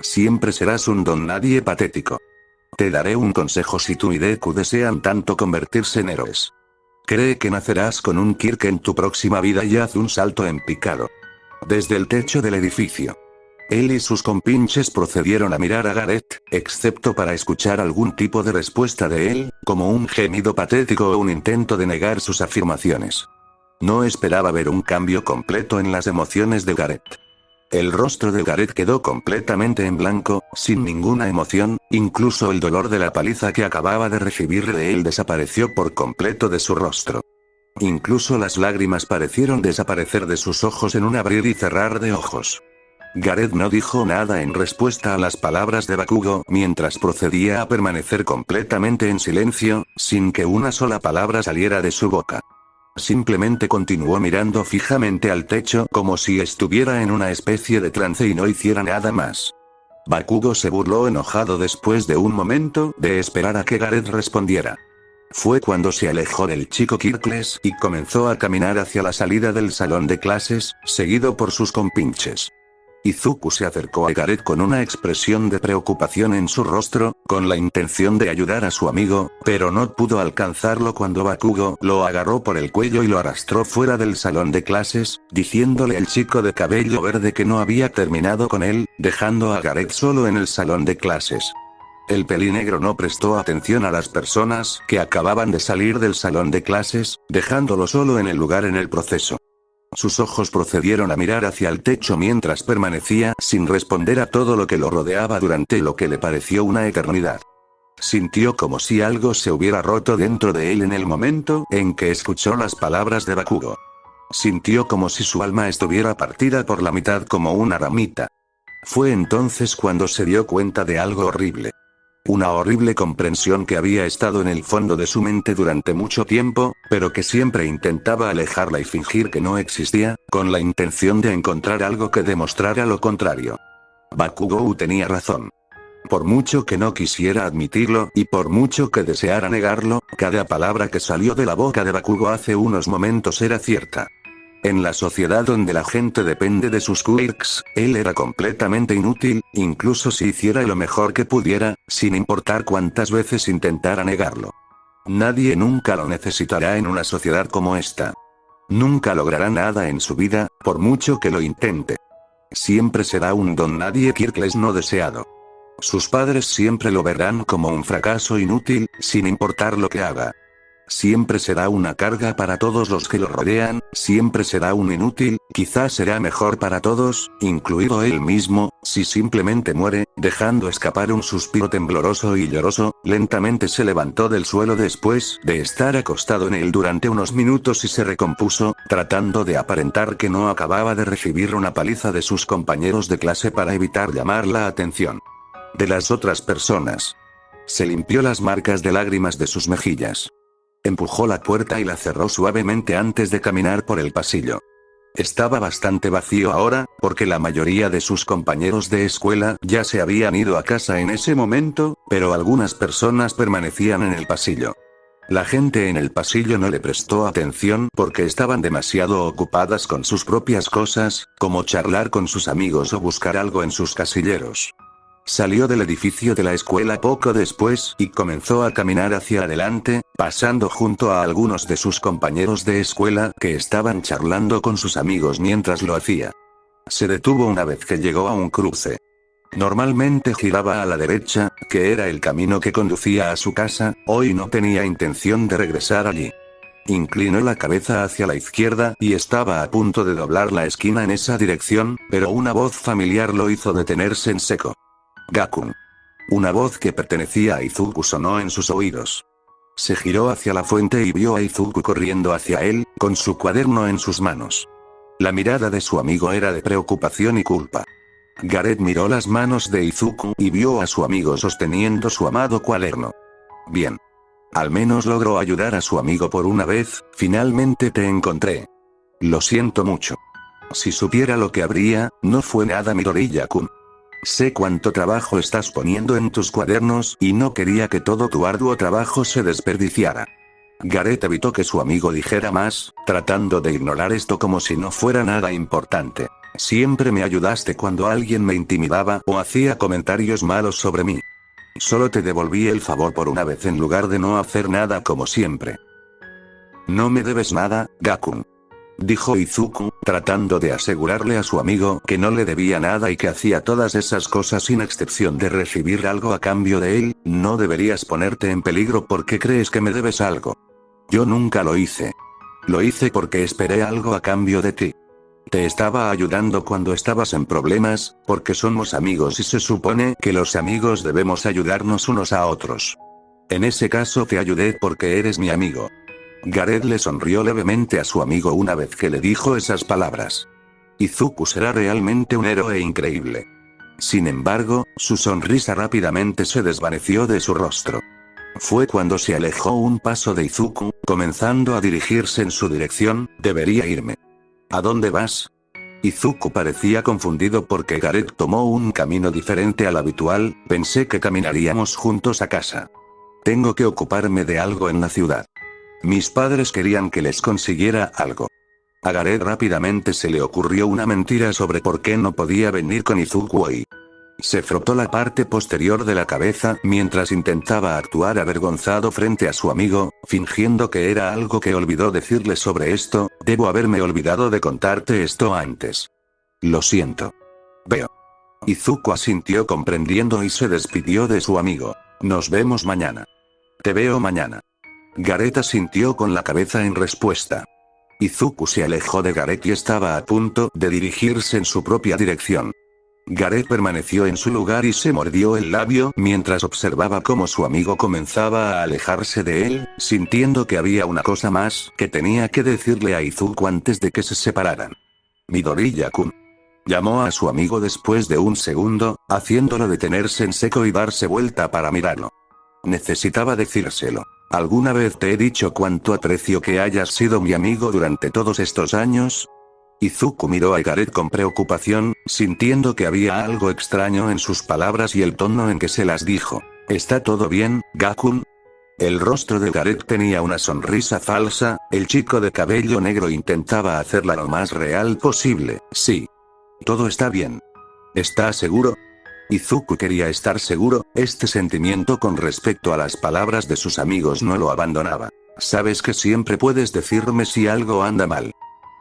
Siempre serás un don nadie patético. Te daré un consejo si tú y Deku desean tanto convertirse en héroes. Cree que nacerás con un Kirk en tu próxima vida y haz un salto en picado. Desde el techo del edificio. Él y sus compinches procedieron a mirar a Gareth, excepto para escuchar algún tipo de respuesta de él, como un gemido patético o un intento de negar sus afirmaciones. No esperaba ver un cambio completo en las emociones de Gareth. El rostro de Gareth quedó completamente en blanco, sin ninguna emoción, incluso el dolor de la paliza que acababa de recibir de él desapareció por completo de su rostro. Incluso las lágrimas parecieron desaparecer de sus ojos en un abrir y cerrar de ojos. Gareth no dijo nada en respuesta a las palabras de Bakugo mientras procedía a permanecer completamente en silencio, sin que una sola palabra saliera de su boca. Simplemente continuó mirando fijamente al techo como si estuviera en una especie de trance y no hiciera nada más. Bakugo se burló enojado después de un momento de esperar a que Gareth respondiera. Fue cuando se alejó del chico Kirkles y comenzó a caminar hacia la salida del salón de clases, seguido por sus compinches. Izuku se acercó a Gareth con una expresión de preocupación en su rostro, con la intención de ayudar a su amigo, pero no pudo alcanzarlo cuando Bakugo lo agarró por el cuello y lo arrastró fuera del salón de clases, diciéndole al chico de cabello verde que no había terminado con él, dejando a Gareth solo en el salón de clases. El pelinegro no prestó atención a las personas que acababan de salir del salón de clases, dejándolo solo en el lugar en el proceso. Sus ojos procedieron a mirar hacia el techo mientras permanecía sin responder a todo lo que lo rodeaba durante lo que le pareció una eternidad. Sintió como si algo se hubiera roto dentro de él en el momento en que escuchó las palabras de Bakugo. Sintió como si su alma estuviera partida por la mitad como una ramita. Fue entonces cuando se dio cuenta de algo horrible. Una horrible comprensión que había estado en el fondo de su mente durante mucho tiempo, pero que siempre intentaba alejarla y fingir que no existía, con la intención de encontrar algo que demostrara lo contrario. Bakugo tenía razón. Por mucho que no quisiera admitirlo, y por mucho que deseara negarlo, cada palabra que salió de la boca de Bakugo hace unos momentos era cierta. En la sociedad donde la gente depende de sus quirks, él era completamente inútil, incluso si hiciera lo mejor que pudiera, sin importar cuántas veces intentara negarlo. Nadie nunca lo necesitará en una sociedad como esta. Nunca logrará nada en su vida, por mucho que lo intente. Siempre será un don nadie quirkles no deseado. Sus padres siempre lo verán como un fracaso inútil, sin importar lo que haga. Siempre será una carga para todos los que lo rodean, siempre será un inútil, quizás será mejor para todos, incluido él mismo, si simplemente muere, dejando escapar un suspiro tembloroso y lloroso. Lentamente se levantó del suelo después de estar acostado en él durante unos minutos y se recompuso, tratando de aparentar que no acababa de recibir una paliza de sus compañeros de clase para evitar llamar la atención de las otras personas. Se limpió las marcas de lágrimas de sus mejillas. Empujó la puerta y la cerró suavemente antes de caminar por el pasillo. Estaba bastante vacío ahora, porque la mayoría de sus compañeros de escuela ya se habían ido a casa en ese momento, pero algunas personas permanecían en el pasillo. La gente en el pasillo no le prestó atención porque estaban demasiado ocupadas con sus propias cosas, como charlar con sus amigos o buscar algo en sus casilleros. Salió del edificio de la escuela poco después y comenzó a caminar hacia adelante, pasando junto a algunos de sus compañeros de escuela que estaban charlando con sus amigos mientras lo hacía. Se detuvo una vez que llegó a un cruce. Normalmente giraba a la derecha, que era el camino que conducía a su casa, hoy no tenía intención de regresar allí. Inclinó la cabeza hacia la izquierda y estaba a punto de doblar la esquina en esa dirección, pero una voz familiar lo hizo detenerse en seco. Gakun. Una voz que pertenecía a Izuku sonó en sus oídos. Se giró hacia la fuente y vio a Izuku corriendo hacia él, con su cuaderno en sus manos. La mirada de su amigo era de preocupación y culpa. Gareth miró las manos de Izuku y vio a su amigo sosteniendo su amado cuaderno. Bien. Al menos logró ayudar a su amigo por una vez. Finalmente te encontré. Lo siento mucho. Si supiera lo que habría, no fue nada Midoriya-kun. Sé cuánto trabajo estás poniendo en tus cuadernos y no quería que todo tu arduo trabajo se desperdiciara. Gareth evitó que su amigo dijera más, tratando de ignorar esto como si no fuera nada importante. Siempre me ayudaste cuando alguien me intimidaba o hacía comentarios malos sobre mí. Solo te devolví el favor por una vez en lugar de no hacer nada como siempre. No me debes nada, Gakun. Dijo Izuku, tratando de asegurarle a su amigo que no le debía nada y que hacía todas esas cosas sin excepción de recibir algo a cambio de él. No deberías ponerte en peligro porque crees que me debes algo. Yo nunca lo hice. Lo hice porque esperé algo a cambio de ti. Te estaba ayudando cuando estabas en problemas, porque somos amigos y se supone que los amigos debemos ayudarnos unos a otros. En ese caso te ayudé porque eres mi amigo. Gareth le sonrió levemente a su amigo una vez que le dijo esas palabras. Izuku será realmente un héroe increíble. Sin embargo, su sonrisa rápidamente se desvaneció de su rostro. Fue cuando se alejó un paso de Izuku, comenzando a dirigirse en su dirección. Debería irme. ¿A dónde vas? Izuku parecía confundido porque Gareth tomó un camino diferente al habitual. Pensé que caminaríamos juntos a casa. Tengo que ocuparme de algo en la ciudad. Mis padres querían que les consiguiera algo. A Gareth rápidamente se le ocurrió una mentira sobre por qué no podía venir con Izuku hoy. Se frotó la parte posterior de la cabeza mientras intentaba actuar avergonzado frente a su amigo, fingiendo que era algo que olvidó decirle sobre esto. Debo haberme olvidado de contarte esto antes. Lo siento. Veo. Izuku asintió comprendiendo y se despidió de su amigo. Nos vemos mañana. Te veo mañana. Gareth asintió con la cabeza en respuesta. Izuku se alejó de Gareth y estaba a punto de dirigirse en su propia dirección. Gareth permaneció en su lugar y se mordió el labio mientras observaba cómo su amigo comenzaba a alejarse de él, sintiendo que había una cosa más que tenía que decirle a Izuku antes de que se separaran. Midoriya-kun. Llamó a su amigo después de un segundo, haciéndolo detenerse en seco y darse vuelta para mirarlo. Necesitaba decírselo. ¿Alguna vez te he dicho cuánto aprecio que hayas sido mi amigo durante todos estos años? Izuku miró a Gareth con preocupación, sintiendo que había algo extraño en sus palabras y el tono en que se las dijo. ¿Está todo bien, Gakun? El rostro de Gareth tenía una sonrisa falsa, el chico de cabello negro intentaba hacerla lo más real posible. Sí. Todo está bien. ¿Estás seguro? Izuku quería estar seguro, este sentimiento con respecto a las palabras de sus amigos no lo abandonaba. Sabes que siempre puedes decirme si algo anda mal.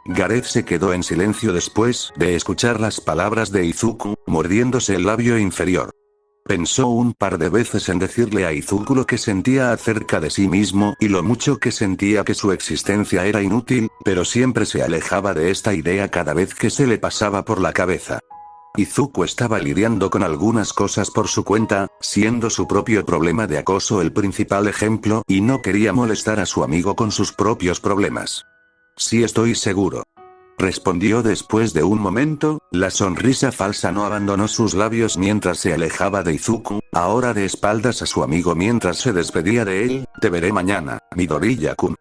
Gareth se quedó en silencio después de escuchar las palabras de Izuku, mordiéndose el labio inferior. Pensó un par de veces en decirle a Izuku lo que sentía acerca de sí mismo y lo mucho que sentía que su existencia era inútil, pero siempre se alejaba de esta idea cada vez que se le pasaba por la cabeza. Izuku estaba lidiando con algunas cosas por su cuenta, siendo su propio problema de acoso el principal ejemplo, y no quería molestar a su amigo con sus propios problemas. Sí, estoy seguro. Respondió después de un momento, la sonrisa falsa no abandonó sus labios mientras se alejaba de Izuku, ahora de espaldas a su amigo mientras se despedía de él. Te veré mañana, Midoriya-kun.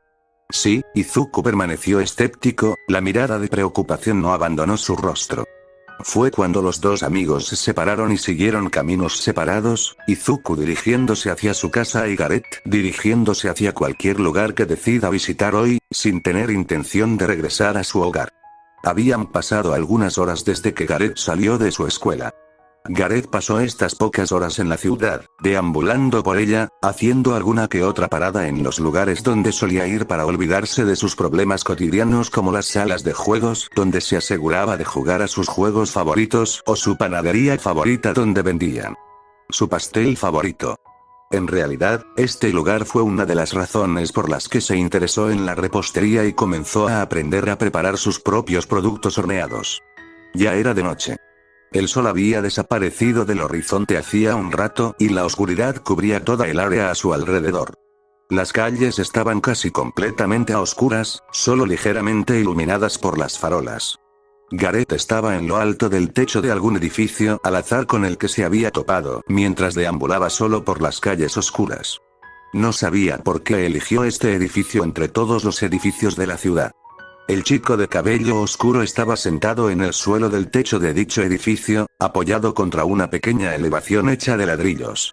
Sí, Izuku permaneció escéptico, la mirada de preocupación no abandonó su rostro. Fue cuando los dos amigos se separaron y siguieron caminos separados, Izuku dirigiéndose hacia su casa y Gareth dirigiéndose hacia cualquier lugar que decida visitar hoy, sin tener intención de regresar a su hogar. Habían pasado algunas horas desde que Gareth salió de su escuela. Gareth pasó estas pocas horas en la ciudad, deambulando por ella, haciendo alguna que otra parada en los lugares donde solía ir para olvidarse de sus problemas cotidianos como las salas de juegos donde se aseguraba de jugar a sus juegos favoritos o su panadería favorita donde vendían su pastel favorito. En realidad, este lugar fue una de las razones por las que se interesó en la repostería y comenzó a aprender a preparar sus propios productos horneados. Ya era de noche. El sol había desaparecido del horizonte hacía un rato y la oscuridad cubría toda el área a su alrededor. Las calles estaban casi completamente a oscuras, solo ligeramente iluminadas por las farolas. Gareth estaba en lo alto del techo de algún edificio al azar con el que se había topado mientras deambulaba solo por las calles oscuras. No sabía por qué eligió este edificio entre todos los edificios de la ciudad. El chico de cabello oscuro estaba sentado en el suelo del techo de dicho edificio, apoyado contra una pequeña elevación hecha de ladrillos.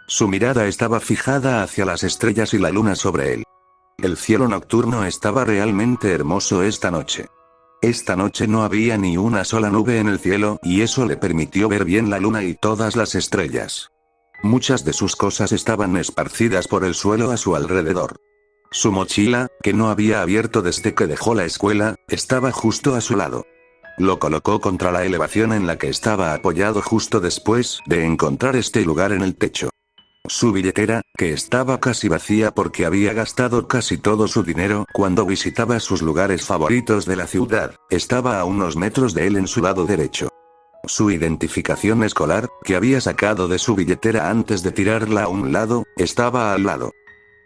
Su mirada estaba fijada hacia las estrellas y la luna sobre él. El cielo nocturno estaba realmente hermoso esta noche. Esta noche no había ni una sola nube en el cielo y eso le permitió ver bien la luna y todas las estrellas. Muchas de sus cosas estaban esparcidas por el suelo a su alrededor. Su mochila, que no había abierto desde que dejó la escuela, estaba justo a su lado. Lo colocó contra la elevación en la que estaba apoyado justo después de encontrar este lugar en el techo. Su billetera, que estaba casi vacía porque había gastado casi todo su dinero cuando visitaba sus lugares favoritos de la ciudad, estaba a unos metros de él en su lado derecho. Su identificación escolar, que había sacado de su billetera antes de tirarla a un lado, estaba al lado.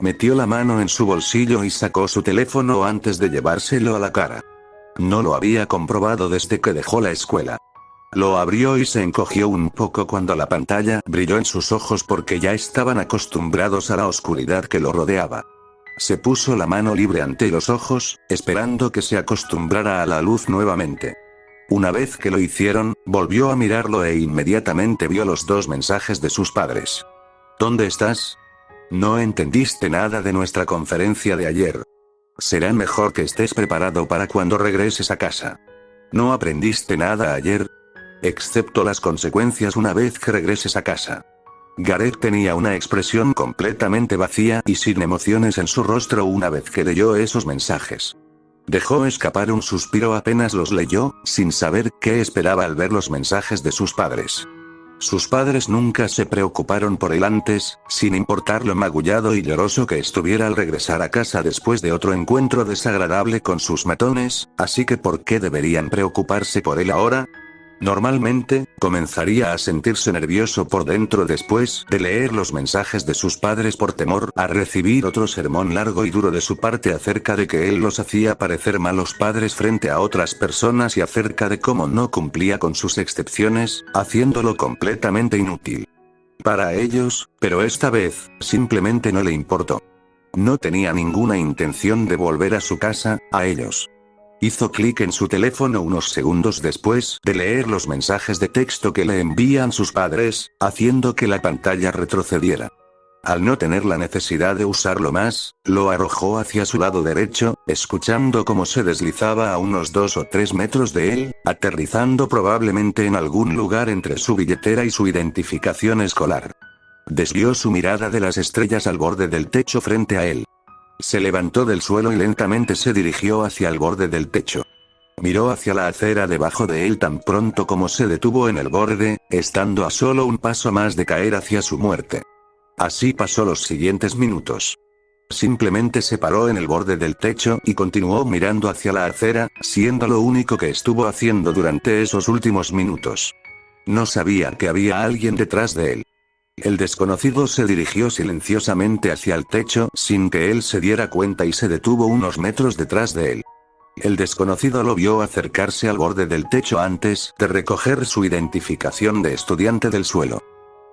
Metió la mano en su bolsillo y sacó su teléfono antes de llevárselo a la cara. No lo había comprobado desde que dejó la escuela. Lo abrió y se encogió un poco cuando la pantalla brilló en sus ojos porque ya estaban acostumbrados a la oscuridad que lo rodeaba. Se puso la mano libre ante los ojos, esperando que se acostumbrara a la luz nuevamente. Una vez que lo hicieron, volvió a mirarlo e inmediatamente vio los dos mensajes de sus padres. ¿Dónde estás? No entendiste nada de nuestra conferencia de ayer. Será mejor que estés preparado para cuando regreses a casa. ¿No aprendiste nada ayer? Excepto las consecuencias una vez que regreses a casa. Gareth tenía una expresión completamente vacía y sin emociones en su rostro una vez que leyó esos mensajes. Dejó escapar un suspiro apenas los leyó, sin saber qué esperaba al ver los mensajes de sus padres. Sus padres nunca se preocuparon por él antes, sin importar lo magullado y lloroso que estuviera al regresar a casa después de otro encuentro desagradable con sus matones, así que ¿por qué deberían preocuparse por él ahora? Normalmente, comenzaría a sentirse nervioso por dentro después de leer los mensajes de sus padres por temor a recibir otro sermón largo y duro de su parte acerca de que él los hacía parecer malos padres frente a otras personas y acerca de cómo no cumplía con sus excepciones, haciéndolo completamente inútil para ellos, pero esta vez, simplemente no le importó. No tenía ninguna intención de volver a su casa, a ellos. Hizo clic en su teléfono unos segundos después de leer los mensajes de texto que le envían sus padres, haciendo que la pantalla retrocediera. Al no tener la necesidad de usarlo más, lo arrojó hacia su lado derecho, escuchando cómo se deslizaba a unos 2 o 3 metros de él, aterrizando probablemente en algún lugar entre su billetera y su identificación escolar. Desvió su mirada de las estrellas al borde del techo frente a él. Se levantó del suelo y lentamente se dirigió hacia el borde del techo. Miró hacia la acera debajo de él tan pronto como se detuvo en el borde, estando a solo un paso más de caer hacia su muerte. Así pasó los siguientes minutos. Simplemente se paró en el borde del techo y continuó mirando hacia la acera, siendo lo único que estuvo haciendo durante esos últimos minutos. No sabía que había alguien detrás de él. El desconocido se dirigió silenciosamente hacia el techo sin que él se diera cuenta y se detuvo unos metros detrás de él. El desconocido lo vio acercarse al borde del techo antes de recoger su identificación de estudiante del suelo.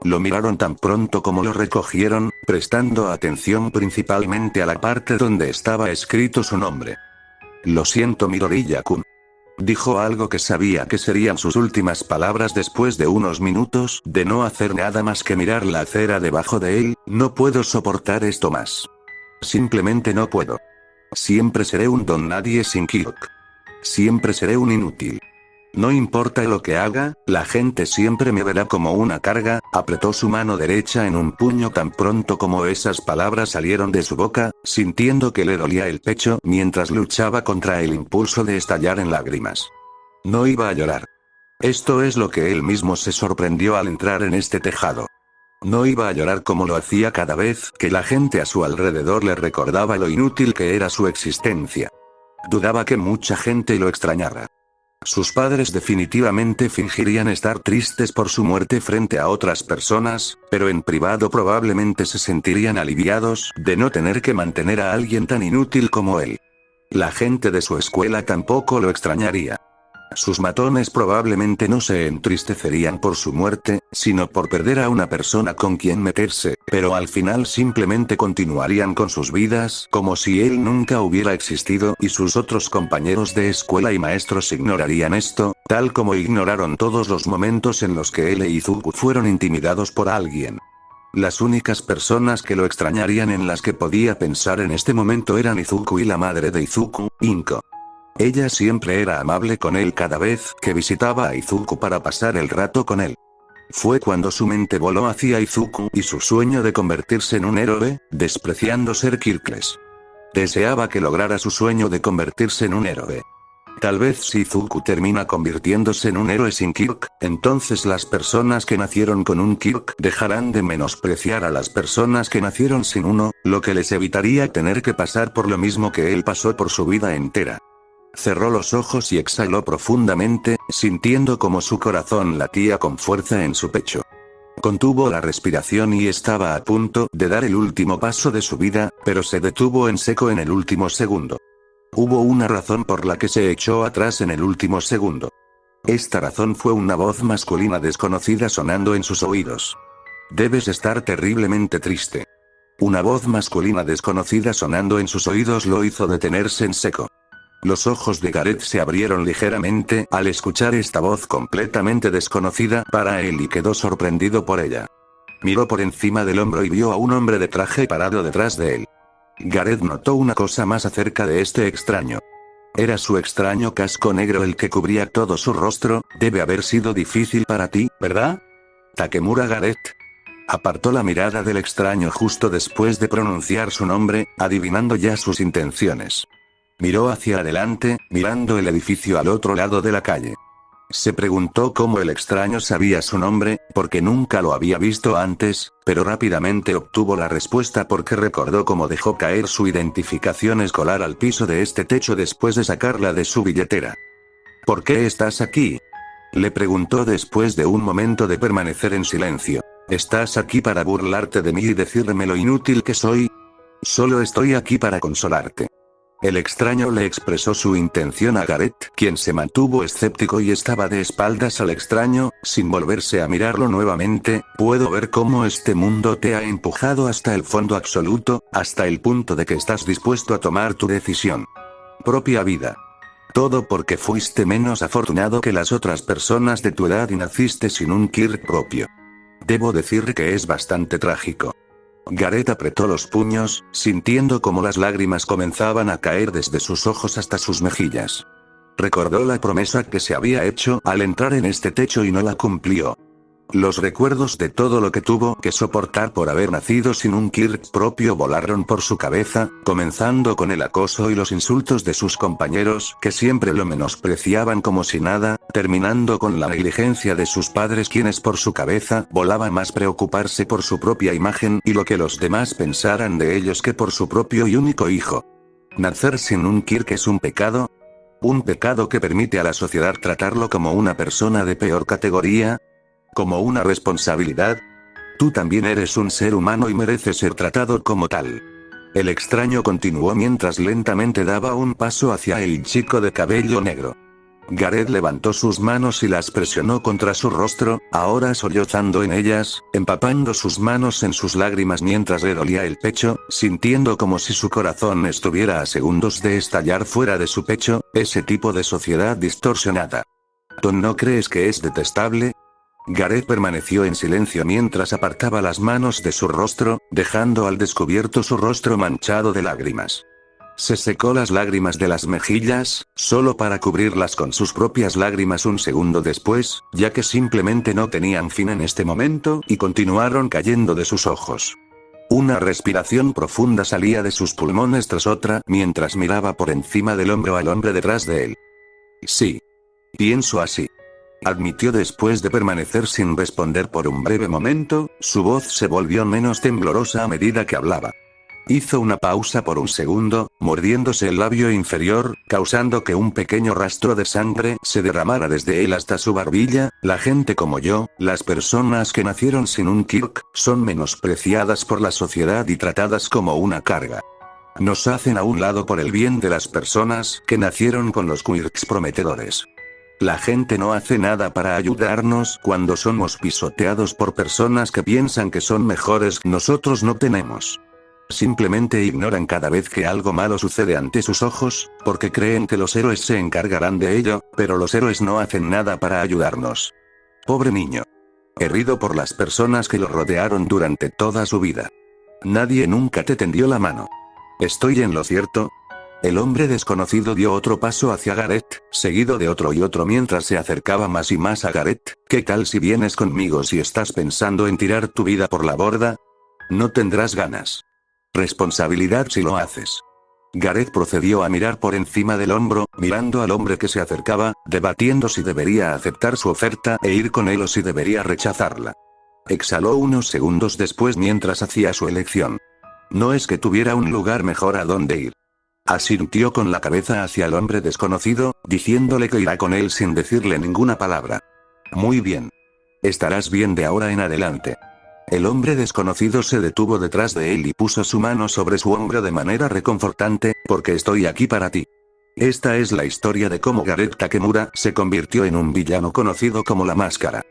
Lo miraron tan pronto como lo recogieron, prestando atención principalmente a la parte donde estaba escrito su nombre. Lo siento, Midoriya-kun. Dijo algo que sabía que serían sus últimas palabras después de unos minutos de no hacer nada más que mirar la acera debajo de él. No puedo soportar esto más. Simplemente no puedo. Siempre seré un don nadie sin Kirk. Siempre seré un inútil. No importa lo que haga, la gente siempre me verá como una carga. Apretó su mano derecha en un puño tan pronto como esas palabras salieron de su boca, sintiendo que le dolía el pecho mientras luchaba contra el impulso de estallar en lágrimas. No iba a llorar. Esto es lo que él mismo se sorprendió al entrar en este tejado. No iba a llorar como lo hacía cada vez que la gente a su alrededor le recordaba lo inútil que era su existencia. Dudaba que mucha gente lo extrañara. Sus padres definitivamente fingirían estar tristes por su muerte frente a otras personas, pero en privado probablemente se sentirían aliviados de no tener que mantener a alguien tan inútil como él. La gente de su escuela tampoco lo extrañaría. Sus matones probablemente no se entristecerían por su muerte, sino por perder a una persona con quien meterse, pero al final simplemente continuarían con sus vidas como si él nunca hubiera existido y sus otros compañeros de escuela y maestros ignorarían esto, tal como ignoraron todos los momentos en los que él e Izuku fueron intimidados por alguien. Las únicas personas que lo extrañarían en las que podía pensar en este momento eran Izuku y la madre de Izuku, Inko. Ella siempre era amable con él cada vez que visitaba a Izuku para pasar el rato con él. Fue cuando su mente voló hacia Izuku y su sueño de convertirse en un héroe, despreciando ser Kirkles. Deseaba que lograra su sueño de convertirse en un héroe. Tal vez si Izuku termina convirtiéndose en un héroe sin Kirk, entonces las personas que nacieron con un Kirk dejarán de menospreciar a las personas que nacieron sin uno, lo que les evitaría tener que pasar por lo mismo que él pasó por su vida entera. Cerró los ojos y exhaló profundamente, sintiendo como su corazón latía con fuerza en su pecho. Contuvo la respiración y estaba a punto de dar el último paso de su vida, pero se detuvo en seco en el último segundo. Hubo una razón por la que se echó atrás en el último segundo. Esta razón fue una voz masculina desconocida sonando en sus oídos. Debes estar terriblemente triste. Una voz masculina desconocida sonando en sus oídos lo hizo detenerse en seco. Los ojos de Gareth se abrieron ligeramente al escuchar esta voz completamente desconocida para él y quedó sorprendido por ella. Miró por encima del hombro y vio a un hombre de traje parado detrás de él. Gareth notó una cosa más acerca de este extraño. Era su extraño casco negro el que cubría todo su rostro. Debe haber sido difícil para ti, ¿verdad? Takemura Gareth. Apartó la mirada del extraño justo después de pronunciar su nombre, adivinando ya sus intenciones. Miró hacia adelante, mirando el edificio al otro lado de la calle. Se preguntó cómo el extraño sabía su nombre, porque nunca lo había visto antes, pero rápidamente obtuvo la respuesta porque recordó cómo dejó caer su identificación escolar al piso de este techo después de sacarla de su billetera. ¿Por qué estás aquí?, le preguntó después de un momento de permanecer en silencio. ¿Estás aquí para burlarte de mí y decirme lo inútil que soy? Solo estoy aquí para consolarte. El extraño le expresó su intención a Gareth, quien se mantuvo escéptico y estaba de espaldas al extraño, sin volverse a mirarlo nuevamente. Puedo ver cómo este mundo te ha empujado hasta el fondo absoluto, hasta el punto de que estás dispuesto a tomar tu decisión. Propia vida. Todo porque fuiste menos afortunado que las otras personas de tu edad y naciste sin un Kirk propio. Debo decir que es bastante trágico. Gareth apretó los puños, sintiendo como las lágrimas comenzaban a caer desde sus ojos hasta sus mejillas. Recordó la promesa que se había hecho al entrar en este techo y no la cumplió. Los recuerdos de todo lo que tuvo que soportar por haber nacido sin un Kirk propio volaron por su cabeza, comenzando con el acoso y los insultos de sus compañeros que siempre lo menospreciaban como si nada, terminando con la negligencia de sus padres quienes por su cabeza volaba más preocuparse por su propia imagen y lo que los demás pensaran de ellos que por su propio y único hijo. ¿Nacer sin un Kirk es un pecado? ¿Un pecado que permite a la sociedad tratarlo como una persona de peor categoría? ¿Como una responsabilidad? Tú también eres un ser humano y mereces ser tratado como tal. El extraño continuó mientras lentamente daba un paso hacia el chico de cabello negro. Gareth levantó sus manos y las presionó contra su rostro, ahora sollozando en ellas, empapando sus manos en sus lágrimas mientras le dolía el pecho, sintiendo como si su corazón estuviera a segundos de estallar fuera de su pecho, ese tipo de sociedad distorsionada. ¿Tú no crees que es detestable? Gareth permaneció en silencio mientras apartaba las manos de su rostro, dejando al descubierto su rostro manchado de lágrimas. Se secó las lágrimas de las mejillas, solo para cubrirlas con sus propias lágrimas un segundo después, ya que simplemente no tenían fin en este momento y continuaron cayendo de sus ojos. Una respiración profunda salía de sus pulmones tras otra mientras miraba por encima del hombro al hombre detrás de él. Sí. Pienso así. Admitió después de permanecer sin responder por un breve momento, su voz se volvió menos temblorosa a medida que hablaba. Hizo una pausa por un segundo, mordiéndose el labio inferior, causando que un pequeño rastro de sangre se derramara desde él hasta su barbilla. La gente como yo, las personas que nacieron sin un Kirk, son menospreciadas por la sociedad y tratadas como una carga. Nos hacen a un lado por el bien de las personas que nacieron con los Kirks prometedores. La gente no hace nada para ayudarnos cuando somos pisoteados por personas que piensan que son mejores que nosotros no tenemos. Simplemente ignoran cada vez que algo malo sucede ante sus ojos, porque creen que los héroes se encargarán de ello, pero los héroes no hacen nada para ayudarnos. Pobre niño. Herido por las personas que lo rodearon durante toda su vida. Nadie nunca te tendió la mano. ¿Estoy en lo cierto? El hombre desconocido dio otro paso hacia Gareth, seguido de otro y otro mientras se acercaba más y más a Gareth. ¿Qué tal si vienes conmigo si estás pensando en tirar tu vida por la borda? No tendrás ganas. Responsabilidad si lo haces. Gareth procedió a mirar por encima del hombro, mirando al hombre que se acercaba, debatiendo si debería aceptar su oferta e ir con él o si debería rechazarla. Exhaló unos segundos después mientras hacía su elección. No es que tuviera un lugar mejor a donde ir. Asintió con la cabeza hacia el hombre desconocido, diciéndole que irá con él sin decirle ninguna palabra. Muy bien. Estarás bien de ahora en adelante. El hombre desconocido se detuvo detrás de él y puso su mano sobre su hombro de manera reconfortante, porque estoy aquí para ti. Esta es la historia de cómo Gareth Takemura se convirtió en un villano conocido como la Máscara.